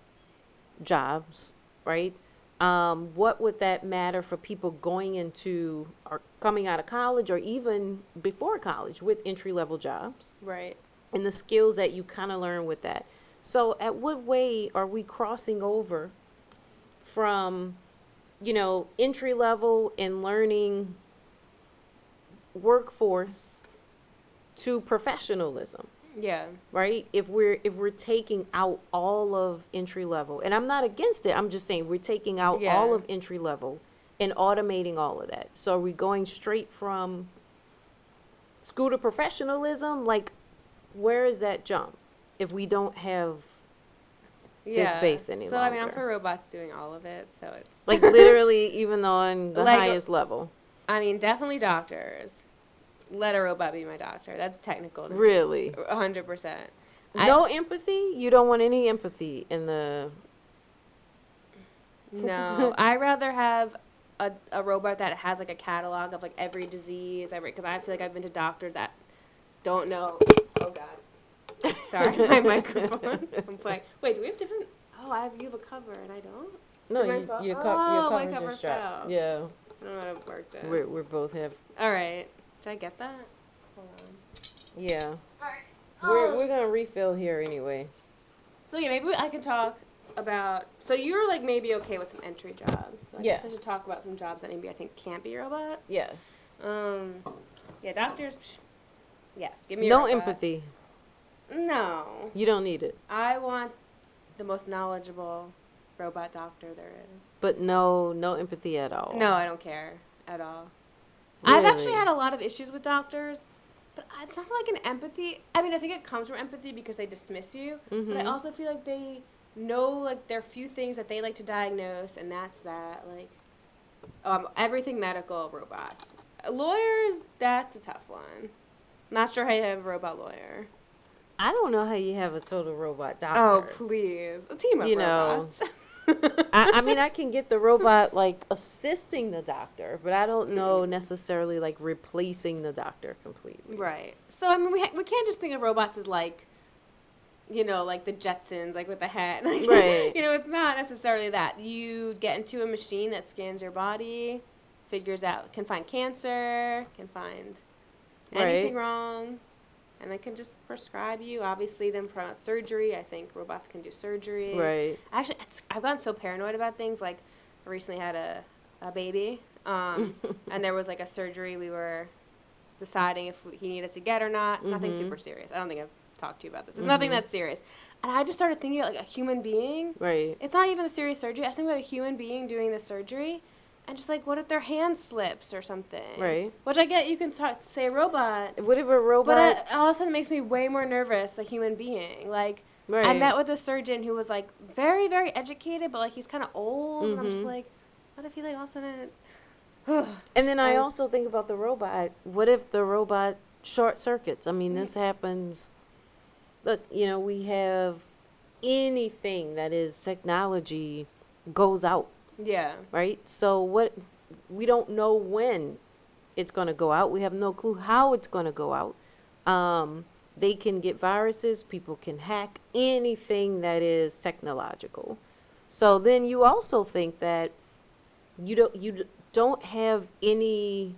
jobs, right? What would that matter for people going into or coming out of college or even before college with entry level jobs? Right. And the skills that you kind of learn with that. So at what way are we crossing over from, entry level and learning workforce to professionalism? Yeah. Right? If we're taking out all of entry level, and I'm not against it, I'm just saying we're taking out all of entry level and automating all of that. So are we going straight from school to professionalism? Like, where is that jump if we don't have this space any longer? So I mean, I'm for robots doing all of it, so it's like literally even on the highest level. I mean, definitely doctors. Let a robot be my doctor. That's technical to me. Really? 100%. No empathy? You don't want any empathy in the... No. I'd rather have a robot that has, like, a catalog of, like, every disease, because I feel like I've been to doctors that don't know... Oh, God. Sorry, my microphone. I'm playing... Wait, do we have different... Oh, you have a cover, and I don't? No, your cover my cover just fell. dropped. Yeah. I don't know how to work this. We're both have... All right. Did I get that? Hold on. Yeah. All right. We're gonna refill here anyway. So yeah, maybe I can talk about. So you're like maybe okay with some entry jobs. So I guess I should talk about some jobs that maybe I think can't be robots. Yes. Yeah, doctors. Yes, give me no empathy. No. You don't need it. I want the most knowledgeable robot doctor there is. But no empathy at all. No, I don't care at all. Really? I've actually had a lot of issues with doctors, but it's not like an empathy. I mean, I think it comes from empathy because they dismiss you, but I also feel like they know, like, there are few things that they like to diagnose, and that's that. Like, everything medical, robots. Lawyers, that's a tough one. Not sure how you have a robot lawyer. I don't know how you have a total robot doctor. Oh, please. A team of robots. I mean, I can get the robot, like, assisting the doctor, but I don't know necessarily, like, replacing the doctor completely. Right. So, I mean, we can't just think of robots as, like, like the Jetsons, like, with the hat. Like, right. It's not necessarily that. You get into a machine that scans your body, figures out, can find cancer, can find anything wrong. And they can just prescribe you. Obviously, then for surgery, I think robots can do surgery. Right. Actually, I've gotten so paranoid about things. Like, I recently had a baby, and there was, like, a surgery we were deciding if he needed to get or not. Nothing super serious. I don't think I've talked to you about this. It's nothing that's serious. And I just started thinking about, like, a human being. Right. It's not even a serious surgery. I was thinking about a human being doing the surgery. And just, like, what if their hand slips or something? Right. Which I get, you can say robot. What if a robot... But all of a sudden it makes me way more nervous, a human being. Like, right. I met with a surgeon who was, like, very, very educated, but, like, he's kind of old. And I'm just like, what if he, like, all of a sudden... And then I also think about the robot. What if the robot short circuits? I mean, this happens... Look, we have anything that is technology goes out. Yeah. Right? So we don't know when it's going to go out. We have no clue how it's going to go out. They can get viruses. People can hack anything that is technological. So then you also think that you don't have any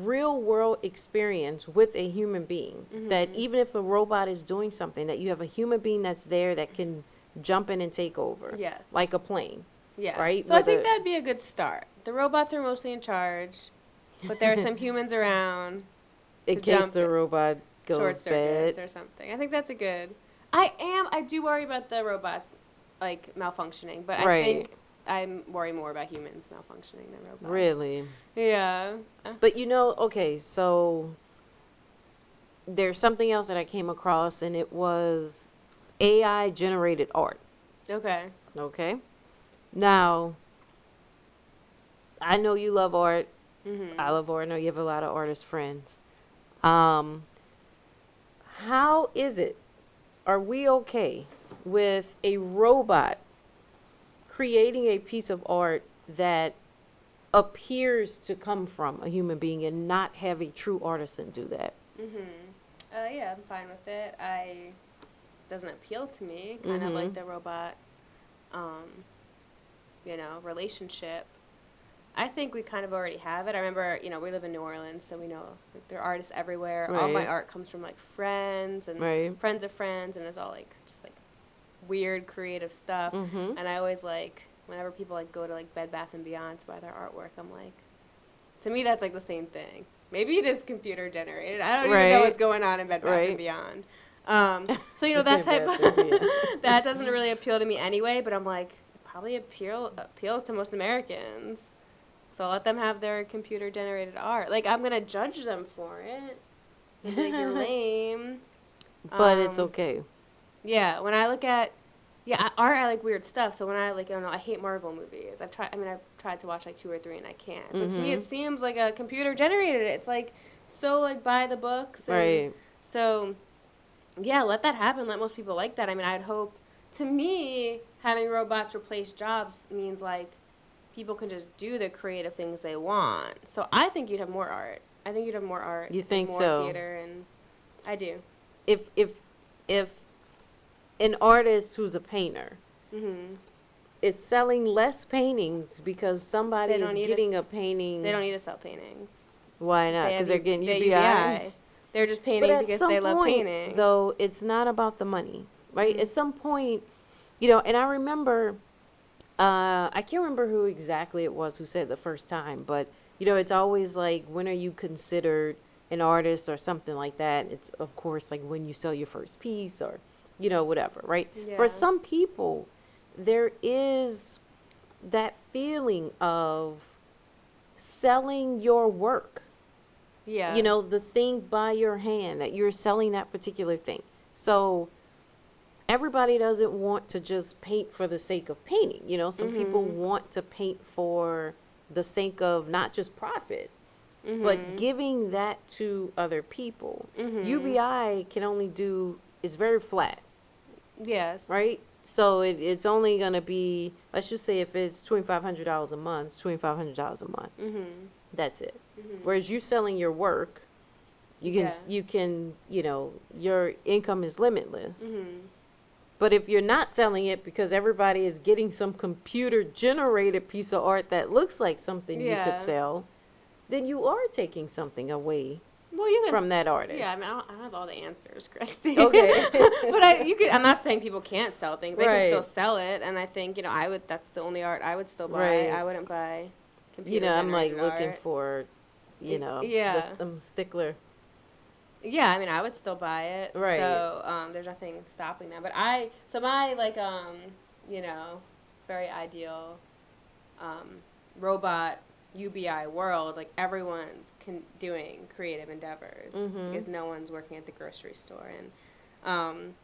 real world experience with a human being. That even if a robot is doing something, that you have a human being that's there that can jump in and take over. Yes. Like a plane. Yeah. Right? So I think that'd be a good start. The robots are mostly in charge, but there are some humans around in case the robot goes short circuits bad or something. I think that's a good. I do worry about the robots, like, malfunctioning, but I think I'm worried more about humans malfunctioning than robots. Really? Yeah. But okay, so there's something else that I came across, and it was AI generated art. Okay. Now, I know you love art. I love art. I know you have a lot of artist friends. How is it? Are we okay with a robot creating a piece of art that appears to come from a human being and not have a true artisan do that. Yeah, I'm fine with it. Doesn't appeal to me, kind of like the robot, relationship. I think we kind of already have it. I remember, we live in New Orleans, so we know there are artists everywhere. Right. All my art comes from, like, friends and friends of friends, and it's all, like, just, like, weird creative stuff. And I always, like, whenever people, like, go to, like, Bed Bath & Beyond to buy their artwork, I'm like, to me, that's, like, the same thing. Maybe it is computer generated. I don't even know what's going on in Bed Bath & Beyond. So, that type of, that doesn't really appeal to me anyway, but I'm like, it probably appeals to most Americans. So I'll let them have their computer-generated art. Like, I'm going to judge them for it. Like, you're lame. But it's okay. Yeah, when I look at... Yeah, art, I like weird stuff. So when I, like, I don't know, I hate Marvel movies. I've tried to watch, like, 2 or 3, and I can't. But to me, it seems like a computer-generated. It's, like, so, like, by the books. And so, yeah, let that happen. Let most people like that. I mean, I'd hope... To me, having robots replace jobs means, like... people can just do the creative things they want. So I think you'd have more art. I think you'd have more art. You think more so? Theater, and I do. If an artist who's a painter is selling less paintings because somebody is getting a painting. They don't need to sell paintings. Why not? Because they're getting UBI. They're just painting because they love painting. Though it's not about the money, right? At some point, and I remember... I can't remember who exactly it was who said it the first time, but, it's always like, when are you considered an artist or something like that? It's, of course, like when you sell your first piece or, whatever, right? Yeah. For some people, there is that feeling of selling your work. Yeah. The thing by your hand, that you're selling that particular thing. So... everybody doesn't want to just paint for the sake of painting. Some people want to paint for the sake of not just profit, but giving that to other people. UBI can only is very flat. Yes. Right? So it's only going to be, let's just say if it's $2,500 a month, it's $2,500 a month. That's it. Whereas you selling your work, you can, your income is limitless. But if you're not selling it because everybody is getting some computer-generated piece of art that looks like something you could sell, then you are taking something away from that artist. Yeah, I mean, I don't have all the answers, Christy. Okay. But I'm not saying people can't sell things. They can still sell it, and I think, that's the only art I would still buy. Right. I wouldn't buy computer-generated I'm, like, looking art. For, I'm stickler. Yeah, I mean, I would still buy it. Right. So, there's nothing stopping that. But my, like, very ideal robot UBI world, like, everyone's doing creative endeavors because no one's working at the grocery store. And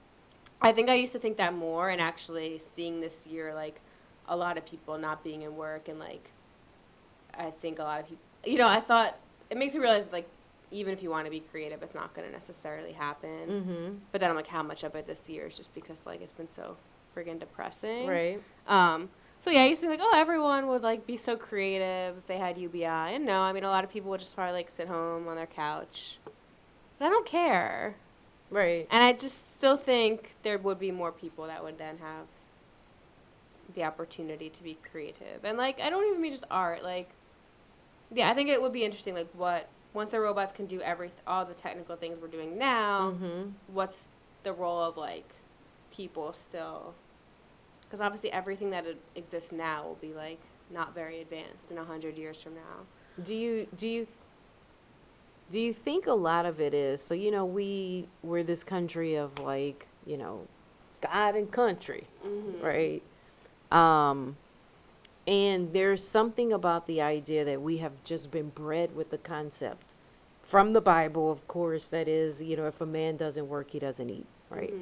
I think I used to think that more, and actually seeing this year, like, a lot of people not being in work, and, like, I think a lot of people, I thought, it makes me realize, like, even if you want to be creative, it's not going to necessarily happen. But then I'm like, how much of it this year is just because, like, it's been so friggin' depressing. Right. So, yeah, I used to think, like, everyone would, like, be so creative if they had UBI. And no, I mean, a lot of people would just probably, like, sit home on their couch. But I don't care. Right. And I just still think there would be more people that would then have the opportunity to be creative. And, like, I don't even mean just art. Like, yeah, I think it would be interesting, like, once the robots can do all the technical things we're doing now, what's the role of, like, people still? Because obviously everything that exists now will be, like, not very advanced in 100 years from now. Do you think a lot of it is, so, we're this country of, like, God and country, right? And there's something about the idea that we have just been bred with the concept from the Bible, of course, that is, if a man doesn't work, he doesn't eat, right?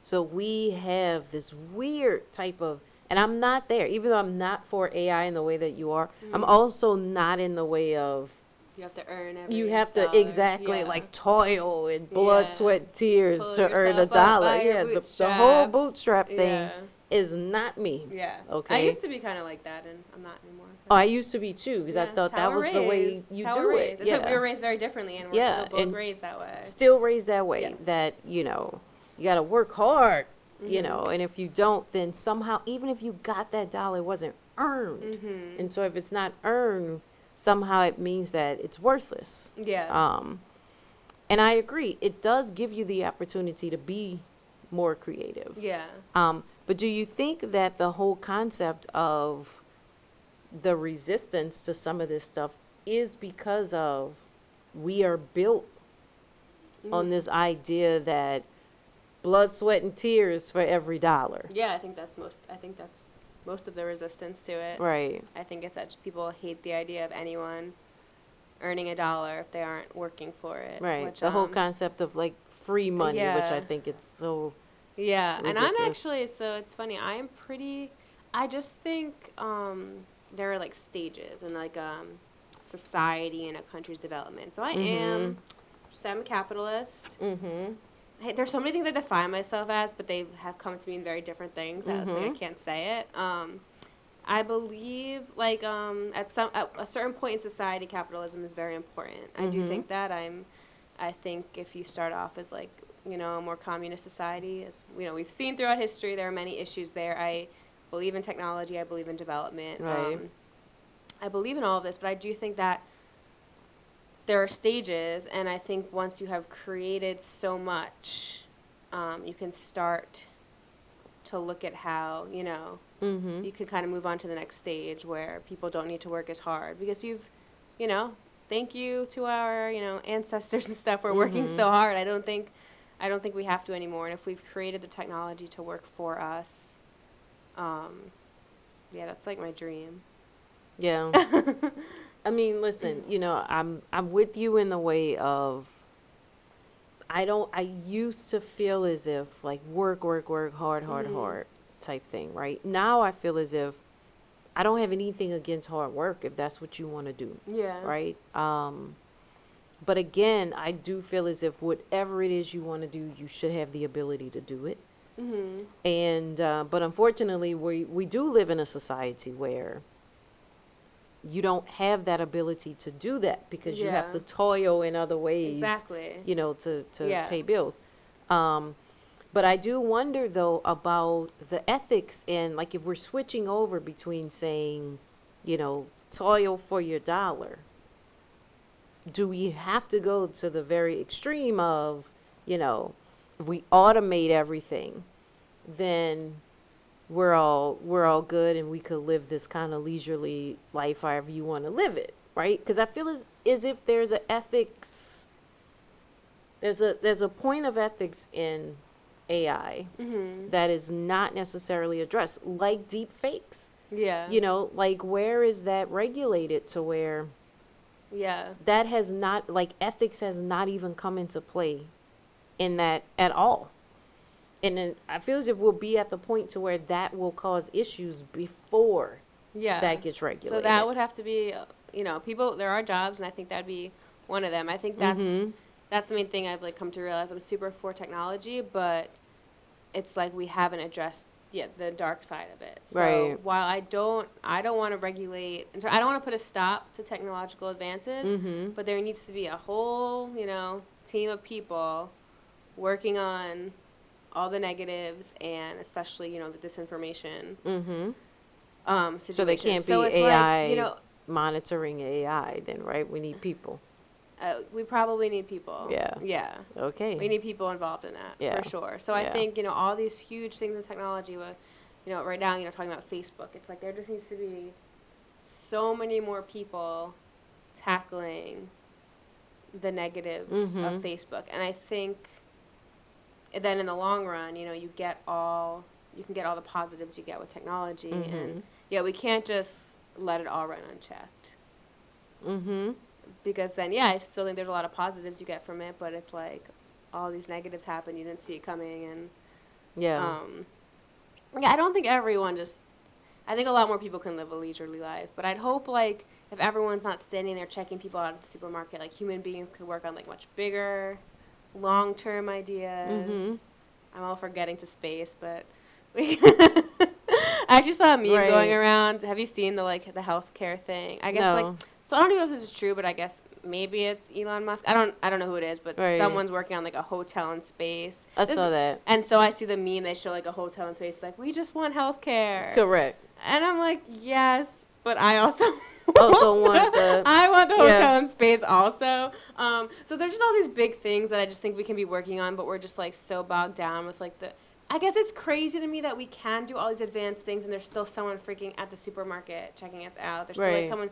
So we have this weird type of, and I'm not there, even though I'm not for AI in the way that you are, I'm also not in the way of, you have to earn every You have to, exactly, like, toil and blood, sweat, tears to earn $1. Yeah, the whole bootstrap thing. is not me. Yeah. Okay. I used to be kind of like that, and I'm not anymore. Oh, I used to be too, because I thought that was the way you do it. It's like we were raised very differently, and we're still both raised that way. Still raised that way. Yes. That, you got to work hard, and if you don't, then somehow, even if you got that dollar, it wasn't earned. And so if it's not earned, somehow it means that it's worthless. Yeah. And I agree. It does give you the opportunity to be more creative. Yeah. But do you think that the whole concept of the resistance to some of this stuff is because of we are built on this idea that blood, sweat, and tears for every dollar? Yeah, I think that's most of the resistance to it. Right. I think it's that people hate the idea of anyone earning $1 if they aren't working for it. Right. Which, the whole concept of like free money, which I think it's so ridiculous. And I'm actually, so it's funny, I just think there are like stages in like society and a country's development. So I'm a capitalist. There's so many things I define myself as, but they have come to mean very different things. It's like I can't say it. I believe, like, at a certain point in society, capitalism is very important. I do think that. I think if you start off as, like, a more communist society, as we've seen throughout history, there are many issues there. I believe in technology. I believe in development. Right. I believe in all of this, but I do think that there are stages, and I think once you have created so much, you can start to look at how, you can kind of move on to the next stage where people don't need to work as hard because thank you to our, ancestors and stuff for working so hard. I don't think we have to anymore. And if we've created the technology to work for us, that's like my dream. Yeah. I mean, listen, I'm with you in the way of, I used to feel as if like work, hard type thing, right? Now I feel as if I don't have anything against hard work if that's what you want to do. Yeah. Right? But again, I do feel as if whatever it is you want to do, you should have the ability to do it. And, but unfortunately, we do live in a society where you don't have that ability to do that because you have to toil in other ways. Exactly. To pay bills. But I do wonder, though, about the ethics and, like, if we're switching over between saying, toil for your dollar, do we have to go to the very extreme of, if we automate everything, then we're all good and we could live this kind of leisurely life however you want to live it, right? Because I feel as if there's an ethics, there's a point of ethics in AI that is not necessarily addressed, like deep fakes. Yeah. Like where is that regulated to where that has not, like, ethics has not even come into play in that at all. And then I feel as if we'll be at the point to where that will cause issues before that gets regulated. So that would have to be, people, there are jobs, and I think that'd be one of them. I think that's the main thing I've, like, come to realize. I'm super for technology, but it's like we haven't addressed the dark side of it. So while I don't want to regulate, I don't want to put a stop to technological advances, but there needs to be a whole, team of people working on all the negatives and especially, the disinformation situation. So they can't be AI monitoring AI then, right? We need people. We probably need people. Yeah. Yeah. Okay. We need people involved in that, for sure. So I think, all these huge things in technology, right now, talking about Facebook, it's like there just needs to be so many more people tackling the negatives of Facebook. And I think then in the long run, you can get all the positives you get with technology. And, we can't just let it all run unchecked. Because then, I still think there's a lot of positives you get from it, but it's like all these negatives happen, you didn't see it coming, and I don't think I think a lot more people can live a leisurely life, but I'd hope, like, if everyone's not standing there checking people out at the supermarket, like, human beings could work on, like, much bigger, long-term ideas. I'm all for getting to space, but I actually saw a meme going around. Have you seen the healthcare thing? I guess so I don't even know if this is true, but I guess maybe it's Elon Musk. I don't know who it is, but someone's working on a hotel in space. I saw that. And so I see the meme, they show a hotel in space, we just want healthcare. Correct. And I'm like, yes, but I also want I want the hotel in space also. So there's just all these big things that I just think we can be working on, but we're just so bogged down with I guess it's crazy to me that we can do all these advanced things and there's still someone freaking at the supermarket checking us out. There's still someone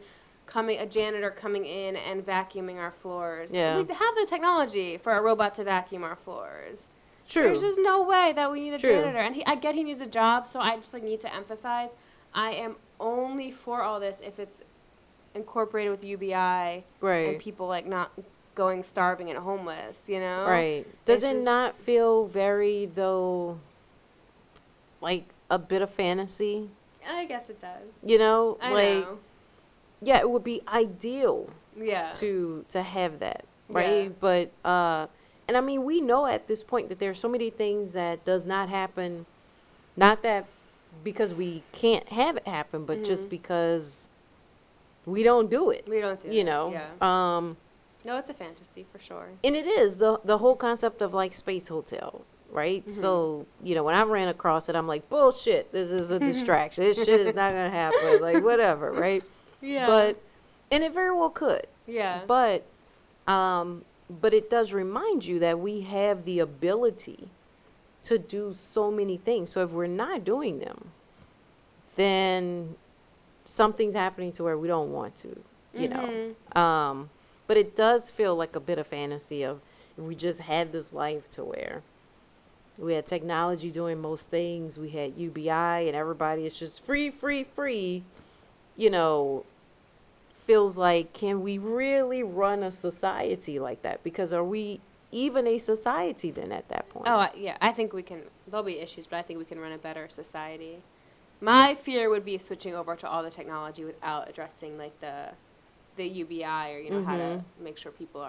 a janitor coming in and vacuuming our floors. Yeah. We have the technology for a robot to vacuum our floors. True. There's just no way that we need a janitor. And I get he needs a job, so I just need to emphasize I am only for all this if it's incorporated with UBI and people not going starving and homeless, Right. Does it not feel very, though, a bit of fantasy? I guess it does. I know. Yeah, it would be ideal to have that, right? Yeah. But, and I mean, we know at this point that there are so many things that does not happen, not that because we can't have it happen, but just because we don't do it. We don't do it. Yeah. No, it's a fantasy for sure. And it is the whole concept of space hotel, right? Mm-hmm. So, when I ran across it, I'm like, bullshit, this is a distraction. This shit is not going to happen. Whatever, right? Yeah. And it very well could. Yeah. But it does remind you that we have the ability to do so many things. So if we're not doing them, then something's happening to where we don't want to, know. But it does feel like a bit of fantasy of if we just had this life to where we had technology doing most things, we had UBI and everybody is just free, feels like, can we really run a society like that? Because are we even a society then at that point? Oh, yeah, I think we can. There'll be issues, but I think we can run a better society. My fear would be switching over to all the technology without addressing the UBI or how to make sure people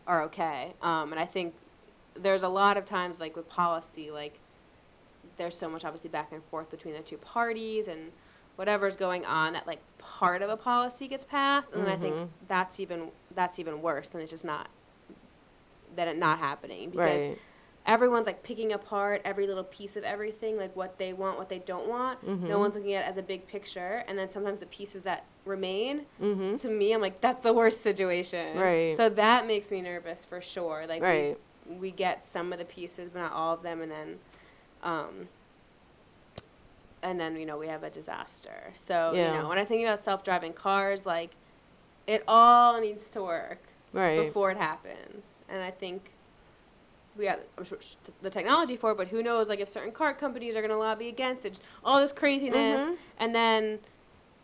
are okay. And I think there's a lot of times with policy there's so much obviously back and forth between the two parties and whatever's going on that part of a policy gets passed, and then I think that's even worse than it's just not happening because everyone's everyone's picking apart every little piece of everything, what they want, what they don't want. No one's looking at it as a big picture, and then sometimes the pieces that remain, to me, I'm that's the worst situation. Right. So that makes me nervous for sure. We get some of the pieces, but not all of them, and then we have a disaster. So when I think about self-driving cars, it all needs to work before it happens, and I think we have the technology for it, but who knows, if certain car companies are going to lobby against it, just all this craziness, and then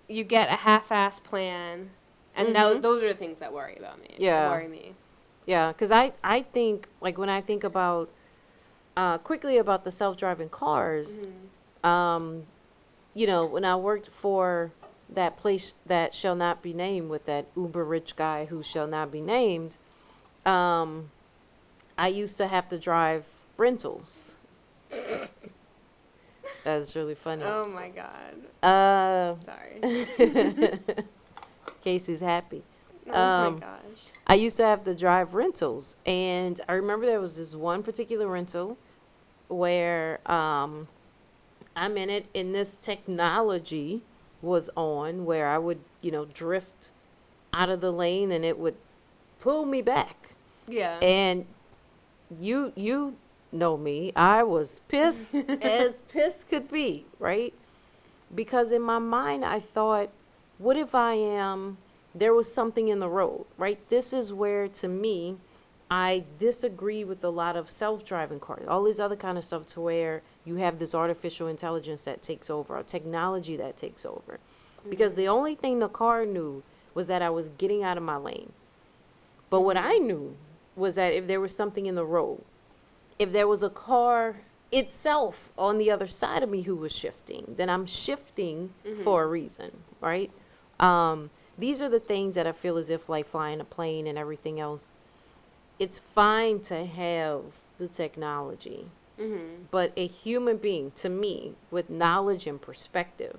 you get a half-assed plan, and those are the things that worry about me. Yeah. Worry me. Yeah, because I think, when I think about, quickly about the self-driving cars, when I worked for that place that shall not be named with that uber-rich guy who shall not be named, I used to have to drive rentals. That's really funny. Oh my God. Sorry. Casey's happy. Oh my gosh. I used to have to drive rentals, and I remember there was this one particular rental where I'm in it, and this technology was on where I would, drift out of the lane and it would pull me back. Yeah. And you know me, I was pissed as pissed could be, right? Because in my mind I thought, what if there was something in the road, right? This is where, to me, I disagree with a lot of self-driving cars, all this other kind of stuff, to where you have this artificial intelligence that takes over, or technology that takes over. Because the only thing the car knew was that I was getting out of my lane. But what I knew was that if there was something in the road, if there was a car itself on the other side of me who was shifting, then I'm shifting for a reason, right? These are the things that I feel as if, flying a plane and everything else, it's fine to have the technology, But a human being, to me, with knowledge and perspective,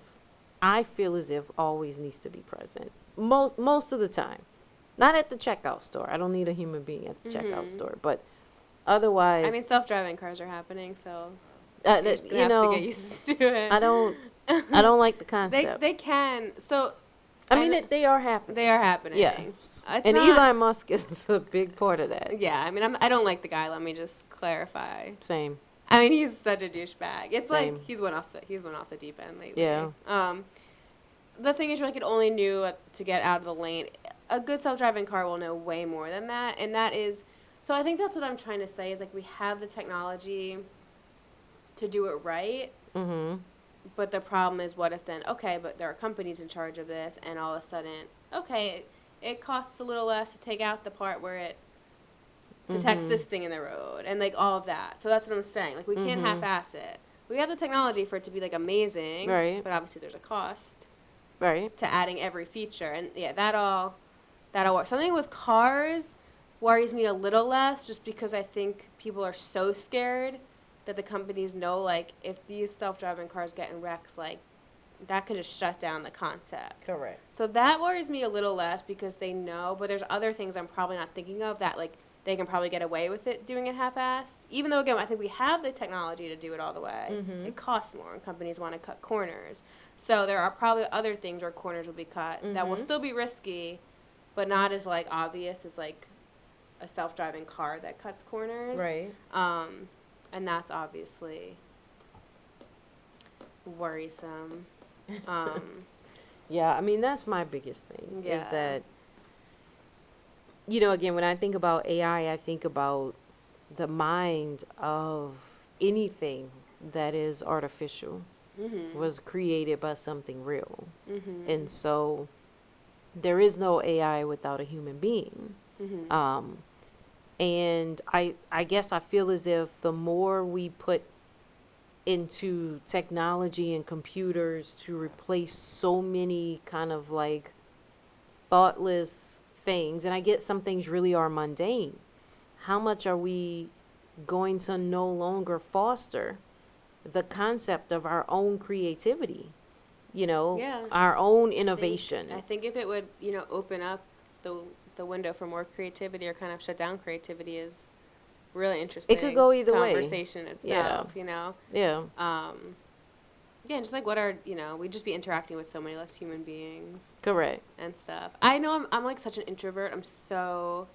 I feel as if always needs to be present. Most of the time. Not at the checkout store. I don't need a human being at the checkout store. But otherwise... I mean, self-driving cars are happening, so you're just going to have to get used to it. I don't like the concept. They can. So... I mean, they are happening. They are happening. Yeah. And Elon Musk is a big part of that. Yeah. I mean, I don't like the guy. Let me just clarify. Same. I mean, he's such a douchebag. It's Same. like he's went off the deep end lately. Yeah. The thing is, you're like, it only knew to get out of the lane. A good self-driving car will know way more than that, and that is. So I think that's what I'm trying to say is like we have the technology to do it right. Mm-hmm. But the problem is, what if then, okay, but there are companies in charge of this, and all of a sudden, okay, it costs a little less to take out the part where it detects this thing in the road, and, like, all of that. So that's what I'm saying. Like, we can't half-ass it. We have the technology for it to be, like, amazing, right? But obviously there's a cost right to adding every feature. And, yeah, that all works. Something with cars worries me a little less just because I think people are so scared that the companies know, like, if these self-driving cars get in wrecks, like, that could just shut down the concept. Correct. So that worries me a little less because they know, but there's other things I'm probably not thinking of that, like, they can probably get away with it doing it half-assed. Even though, again, I think we have the technology to do it all the way. Mm-hmm. It costs more, and companies want to cut corners. So there are probably other things where corners will be cut that will still be risky, but not as, like, obvious as, like, a self-driving car that cuts corners. Right. And that's obviously worrisome. Yeah, I mean, that's my biggest thing is that, you know, again, when I think about AI, I think about the mind of anything that is artificial was created by something real. And so there is no AI without a human being. And I guess I feel as if the more we put into technology and computers to replace so many kind of like thoughtless things, and I get some things really are mundane, how much are we going to no longer foster the concept of our own creativity, you know, our own innovation? I think if it would, you know, open up the window for more creativity or kind of shut down creativity is really interesting. It could go either way. Conversation itself, you know? Yeah. Yeah, just like what are, you know, we'd just be interacting with so many less human beings. Correct. And stuff. I know I'm like such an introvert. I'm so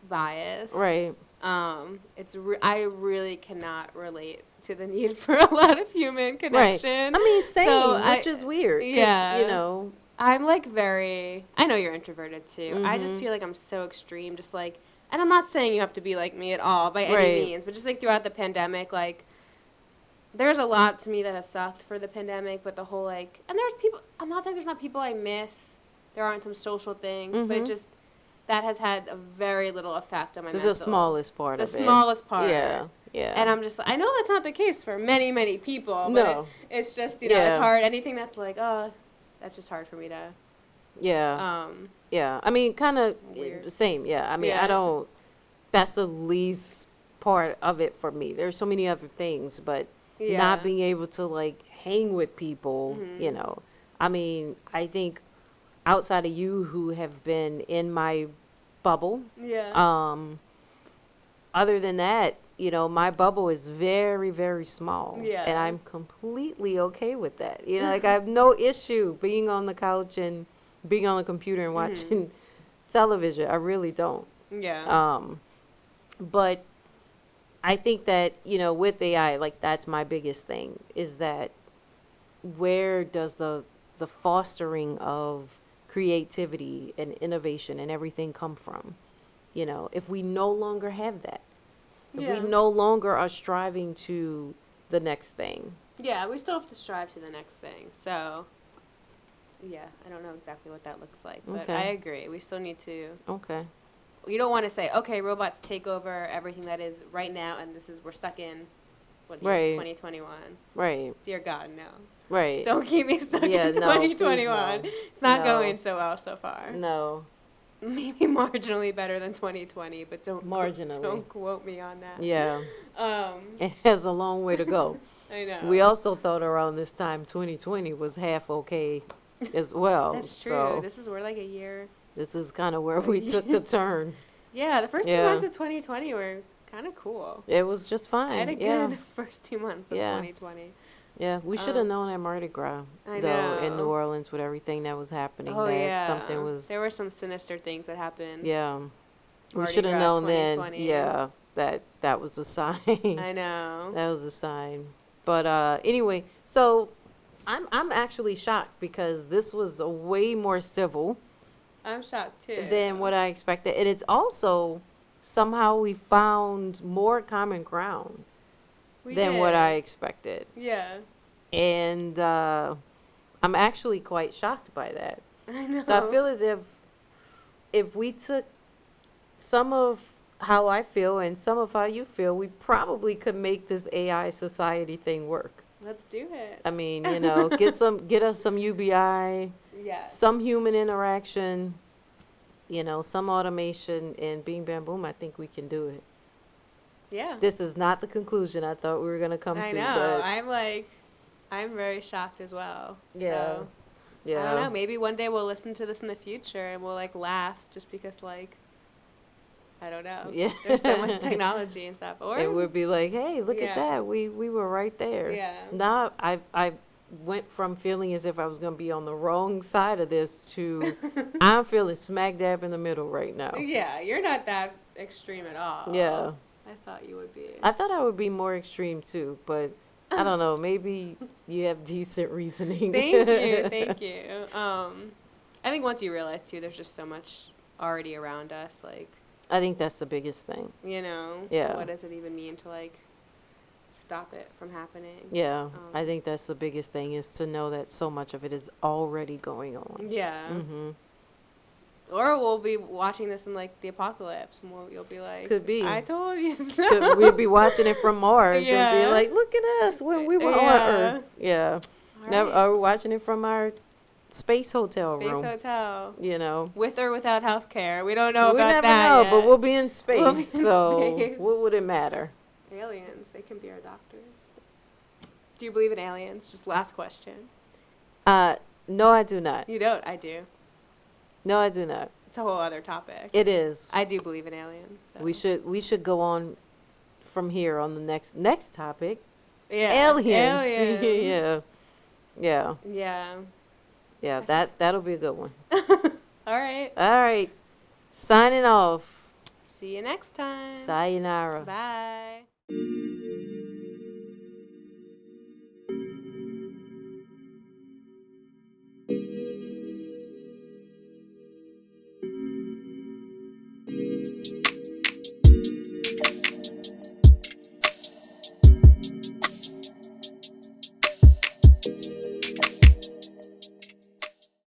biased. Right. I really cannot relate to the need for a lot of human connection. Right. I mean, same, which is weird. Yeah. You know. I'm like I know you're introverted too. I just feel like I'm so extreme, just like, and I'm not saying you have to be like me at all by any means, but just like throughout the pandemic, like, there's a lot to me that has sucked for the pandemic, but the whole like, and there's people, I'm not saying there's not people I miss. There aren't some social things, but it just, that has had a very little effect on my mental. This is the smallest part of it. The smallest part. Yeah. Yeah. And I'm just, I know that's not the case for many, many people, but it's just, you know, it's hard. Anything that's like, oh, that's just hard for me to. Yeah. Yeah. I mean, kind of same. Yeah. I mean, I don't, that's the least part of it for me. There's so many other things, but not being able to like hang with people, you know. I mean, I think outside of you who have been in my bubble, other than that, you know, my bubble is very, very small. Yeah. And I'm completely okay with that. You know, like I have no issue being on the couch and being on the computer and watching television. I really don't. Yeah. But I think that, you know, with AI, like that's my biggest thing is that where does the fostering of creativity and innovation and everything come from? You know, if we no longer have that. We no longer are striving to the next thing. Yeah, we still have to strive to the next thing. So, yeah, I don't know exactly what that looks like, but I agree. We still need to. Okay. You don't want to say, okay, robots take over everything that is right now, and we're stuck in, what, the year 2021. Right. Dear God, no. Right. Don't keep me stuck in 2021. No. It's not going so well so far. No. Maybe marginally better than 2020, but don't marginally. Don't quote me on that. Yeah. It has a long way to go. I know. We also thought around this time 2020 was half okay as well. That's true. So we're like a year. This is kind of where we took the turn. Yeah, the first 2 months of 2020 were kind of cool. It was just fine. I had a good first 2 months of 2020. Yeah, we should have known at Mardi Gras, in New Orleans with everything that was happening. Something was. There were some sinister things that happened. Yeah, we should have known then. Yeah, that was a sign. I know. That was a sign. But anyway, so I'm actually shocked because this was a way more civil. I'm shocked too. Than what I expected, and it's also somehow we found more common ground than what I expected. Yeah. And I'm actually quite shocked by that. I know. So I feel as if we took some of how I feel and some of how you feel, we probably could make this AI society thing work. Let's do it. I mean, get us some UBI, some human interaction, some automation, and bing, bam, boom, I think we can do it. Yeah. This is not the conclusion I thought we were going to come to. I know. I'm very shocked as well. Yeah. So, yeah. I don't know. Maybe one day we'll listen to this in the future and we'll, laugh just because, I don't know. Yeah. There's so much technology and stuff. Or it would be like, hey, look at that. We were right there. Yeah. Now I went from feeling as if I was going to be on the wrong side of this to I'm feeling smack dab in the middle right now. Yeah. You're not that extreme at all. Yeah. I thought you would be. I thought I would be more extreme too, but I don't know. Maybe you have decent reasoning. Thank you. I think once you realize too, there's just so much already around us. I think that's the biggest thing. Yeah. What does it even mean to stop it from happening? Yeah. I think that's the biggest thing is to know that so much of it is already going on. Yeah. Mm-hmm. Or we'll be watching this in the apocalypse, and you'll be like, "Could be. I told you so." We'll be watching it from Mars and be like, "Look at us when we were on Earth." Yeah. Never. Right. Or we're watching it from our space hotel room. Space hotel. With or without health care. We don't know about that. We never know, but we'll be in space. What would it matter? Aliens. They can be our doctors. Do you believe in aliens? Just last question. No, I do not. You don't? I do. No, I do not. It's a whole other topic. It is. I do believe in aliens. So. We should go on from here on the next topic. Yeah. Aliens. Yeah. That'll be a good one. All right. All right. Signing off. See you next time. Sayonara. Bye.